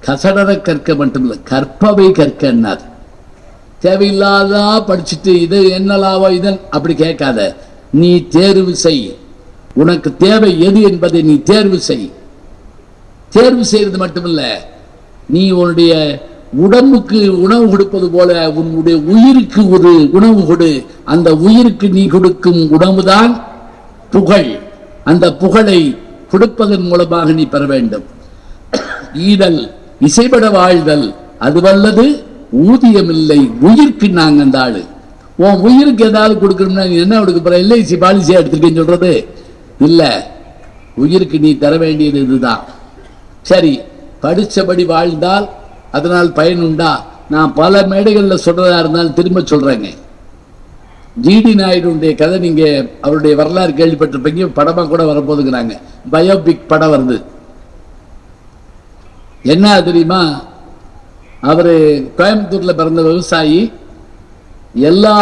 கசடர கற்க மட்டும் இல்லை, கற்பவை கற்கன்னார். தேவையில்லாதா படிச்சுட்டு இது என்ன லாபம் இதன் அப்படி கேட்காத. நீ தேர்வு செய், உனக்கு தேவை எது என்பதை நீ தேர்வு செய். தேர்வு செய்யறது மட்டுமில்ல, நீ உன்னுடைய உடம்புக்கு உணவு கொடுப்பது போல உன்னுடைய உயிருக்கு ஒரு உணவு கொடு. அந்த உயிருக்கு நீ கொடுக்கும் உணவுதான் புகழ். அந்த புகழை கொடுப்பதன் மூலமாக நீ பெற வேண்டும். ஈதல் இசைபட வாழ்தல் அதுவல்லது ஊதியம் இல்லை உயிர்க்கு. நாங்க அந்த ஆளு உன் உயிருக்கு ஏதாவது கொடுக்கணும்னா நீ என்ன கொடுக்க போற? எல்ஐசி பாலிசியா எடுத்துருக்கேன்னு சொல்றது இல்ல. உயிருக்கு நீ தர வேண்டியது இதுதான். சரி, படிச்சபடி வாழ்ந்தால் அதனால் பயனுண்டா? நான் பல மேடைகளில் சொல்றதா இருந்தாலும் திரும்ப சொல்றேங்க. ஜிடி நாயுடைய கதை நீங்க அவருடைய வரலாறு கேள்விப்பட்டிருப்பீங்க. படமா கூட வரப்போதுங்கிறாங்க, பயோபிக் படம் வருது. என்ன தெரியுமா? அவரு கோயம்புத்தூர்ல பிறந்த விவசாயி, எல்லா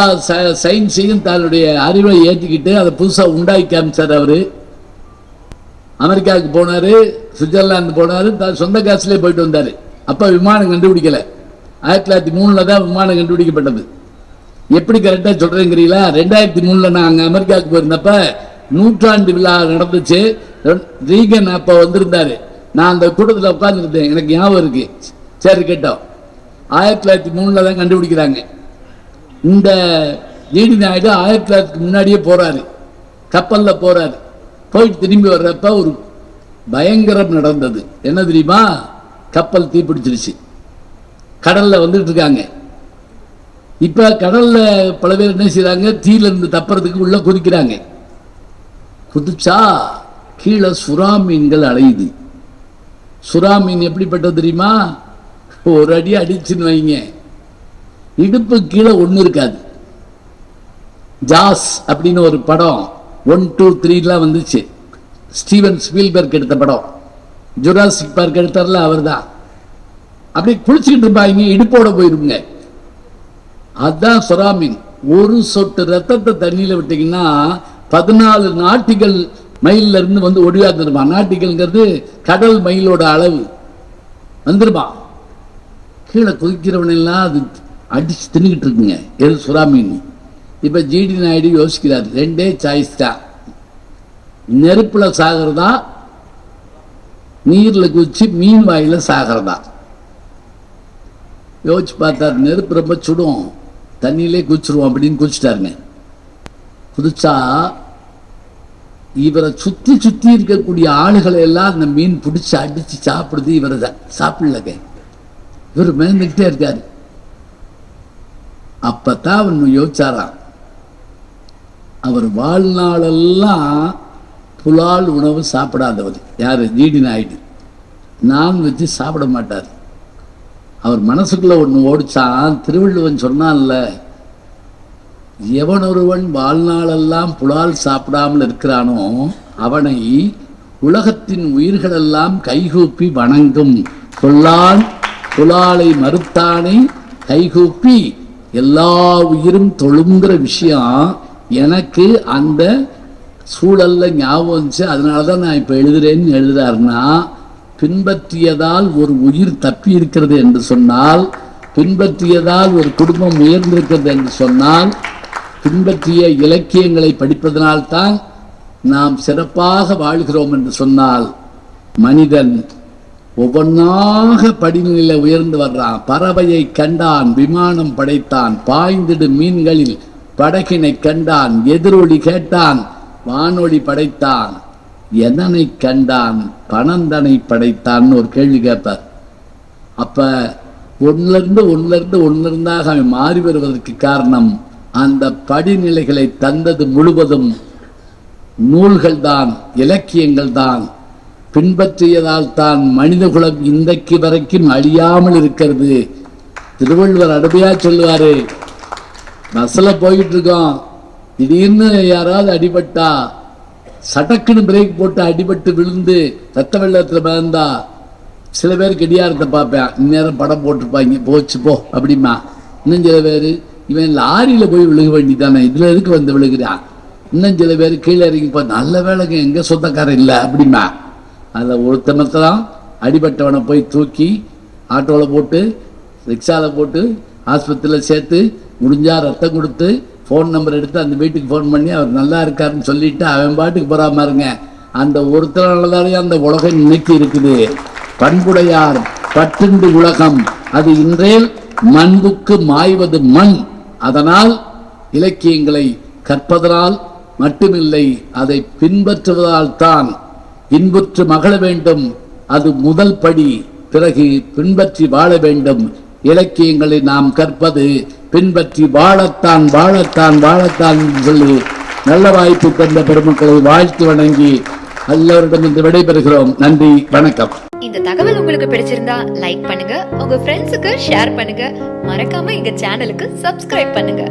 சயின்ஸையும் தன்னுடைய அறிவை ஏற்றிக்கிட்டு அதை புதுசா உண்டாக்கி காமிச்சார். அவரு அமெரிக்காவுக்கு போனாரு, சுவிட்சர்லாந்து போனாரு, சொந்த காசுலேயே போயிட்டு வந்தாரு. அப்ப விமானம் கண்டுபிடிக்கல. 1903 தான் விமானம் கண்டுபிடிக்கப்பட்டது. எப்படி கரெக்டா சொல்றேங்கிறீங்களா? 2003 நான் அங்க அமெரிக்காவுக்கு போயிருந்தப்ப நூற்றாண்டு விழா நடந்துச்சு. ரீகன் அப்ப வந்திருந்தாரு. நான் அந்த கூட்டத்தில் உட்கார்ந்துருந்தேன், எனக்கு ஞாபகம் இருக்கு. சரி கேட்டோம், 1903 தான் கண்டுபிடிக்கிறாங்க. இந்த ஜிடி நாயுடு 1900 முன்னாடியே போறாரு, கப்பல்ல போறாரு. போயிட்டு திரும்பி வர்றப்ப ஒரு பயங்கரம் நடந்தது. என்ன தெரியுமா? கப்பல் தீப்பிடிச்சிருச்சு. கடல்ல வந்துட்டு இருக்காங்க. இப்ப கடல்ல பல பேர் என்ன செய்யறாங்க? தீயில இருந்து தப்புறதுக்கு உள்ள குதிக்கிறாங்க. குதிச்சா கீழே சுறா மீன்கள் அலையுது. சுறா மீன் எப்படிப்பட்டது தெரியுமா? ஒரு அடி அடிச்சுன்னு வைங்க, இடுப்பு கீழே ஒண்ணு இருக்காது. ஜாஸ் அப்படின்னு ஒரு படம் 1, 2, 3 வந்துச்சு. ஸ்டீவன் ஸ்பீல்பர்க் எடுத்த படம். ஜுராசிக் பார்க் எடுத்தார்ல, அவர் தான். அப்படி குளிச்சுக்கிட்டு இருப்பாங்க, இடுப்போட போயிருங்க. அதுதான் சுறா மீன். ஒரு சொட்டு ரத்தத்தை தண்ணியில விட்டீங்கன்னா 14 நாட்டிகள் மைல்ல இருந்து வந்து ஒடியாந்துருப்பான். நாட்டிகள்ங்கிறது கடல் மைலோட அளவு வந்துருப்பான். கீழே குதிக்கிறவனெல்லாம் அது அடிச்சு தின்னுக்கிட்டு இருக்குங்க. எது? சுறா மீன். இப்ப ஜிடி நாயுடு யோசிக்கிறார், ரெண்டே சாய்ஸ் தான், நெருப்புல சாகிறதா, நீர்ல குதிச்சு மீன் வாயில சாகிறதா. யோசிச்சு பார்த்தார், நெருப்பு ரொம்ப சுடும், தண்ணியிலே குதிச்சிருவோம் அப்படின்னு குதிச்சிட்டாருங்க. குதிச்சா இவரை சுத்தி சுத்தி இருக்கக்கூடிய ஆளுகளை எல்லாம் அந்த மீன் பிடிச்சு அடிச்சு சாப்பிடுது. இவரை சாப்பிடலங்க, இவர் மேந்துக்கிட்டே இருக்காரு. அப்பதான் அவன் யோசிச்சாராம், அவர் வாழ்நாளெல்லாம் புலால் உணவு சாப்பிடாதவர். யாரு? ஜிடி நாயுடு. நான்வெஜ் சாப்பிட மாட்டார். அவர் மனசுக்குள்ள ஒண்ணு ஓடிச்சான். திருவள்ளுவன் சொன்னான்ல, எவனொருவன் வாழ்நாளெல்லாம் புலால் சாப்பிடாமல் இருக்கிறானோ அவனை உலகத்தின் உயிர்களெல்லாம் கைகூப்பி வணங்கும். கொல்லான் புலாலை மறுத்தானை கைகூப்பி எல்லா உயிரும் தொழுங்கிற விஷயம் எனக்கு அந்த சூழல்ல ஞாபகம் வந்துச்சு. அதனாலதான் நான் இப்ப எழுதுறேன்னு எழுதுறாருன்னா, பின்பற்றியதால் ஒரு உயிர் தப்பி இருக்கிறது என்று சொன்னால், பின்பற்றியதால் ஒரு குடும்பம் உயர்ந்திருக்கிறது என்று சொன்னால், பின்பற்றிய இலக்கியங்களை படிப்பதனால்தான் நாம் சிறப்பாக வாழ்கிறோம் என்று சொன்னால், மனிதன் ஒவ்வொன்றாக படிநிலையில உயர்ந்து வர்றான். பறவையை கண்டான், விமானம் படைத்தான், பாய்ந்திடு மீன்களில் படகினை கண்டான், எதிரொலி கேட்டான், வானொலி படைத்தான், எதனை கண்டான், பணந்தனை படைத்தான் ஒரு கேள்வி கேட்பார். அப்ப ஒன்னிலிருந்தாக அவன் மாறி வருவதற்கு காரணம் அந்த படிநிலைகளை தந்தது முழுவதும் நூல்கள் தான், இலக்கியங்கள் தான். பின்பற்றியதால் தான் மனிதகுலம் இன்றைக்கு வரைக்கும் அழியாமல் இருக்கிறது. திருவள்ளுவர் அருமையா சொல்லுவாரு, பஸ்ல போயிட்டு இருக்கோம், திடீர்னு யாராவது அடிபட்டா சடக்குன்னு பிரேக் போட்டு அடிபட்டு விழுந்து ரத்த வெள்ளத்துல மிதந்தா சில பேர் கெடியாரத்தை பார்ப்பேன், இந்நேரம் படம் போட்டிருப்பாங்க, போச்சு போ அப்படிமா. இன்னும் சில பேர் இவன் லாரியில போய் விழுக வேண்டிதானே, இதுல எதுக்கு வந்து விழுகிறான். இன்னும் சில பேர் கீழே இறங்கி போ, நல்ல வேலைக்கு எங்க சொந்தக்காரன் இல்லை அப்படிமா. அதில் ஒருத்தனத்தான் அடிபட்டவனை போய் தூக்கி ஆட்டோவில் போட்டு ரிக்ஷாவில் போட்டு ஆஸ்பத்திரியில் சேர்த்து முடிஞ்சா ரத்தம் கொடுத்து ஃபோன் நம்பர் எடுத்து அந்த வீட்டுக்கு ஃபோன் பண்ணி அவர் நல்லா இருக்காருன்னு சொல்லிட்டு அவன் பாட்டுக்கு போறாம இருங்க. அந்த ஒருத்தனாலதானே அந்த உலகம் இன்னைக்கு இருக்குது. பண்புடையார் பட்டுண்டு உலகம், அது இன்றேல் மண்புக்கு மாய்வது மண். அதனால் இலக்கியங்களை கற்பதனால் மட்டுமில்லை, அதை பின்பற்றுவதால் தான் இன்புற்று மகள வேண்டும். அது முதல் படி. பிறகு பின்பற்றி வாழ வேண்டும். இலக்கியங்களை நாம் கற்பது பின்பற்றி வாழத்தான் வாழத்தான் வாழத்தான் சொல்லி நல்ல வாய்ப்பு தந்த பெருமக்களை வாழ்த்து வணங்கி எல்லோரிடம் இன்று விடைபெறுகிறோம். நன்றி, வணக்கம். இந்த தகவல் உங்களுக்கு பிடிச்சிருந்தா லைக் பண்ணுங்க, உங்க ஃப்ரெண்ட்ஸுக்கு ஷேர் பண்ணுங்க, மறக்காம எங்க சேனலுக்கு சப்ஸ்கிரைப் பண்ணுங்க.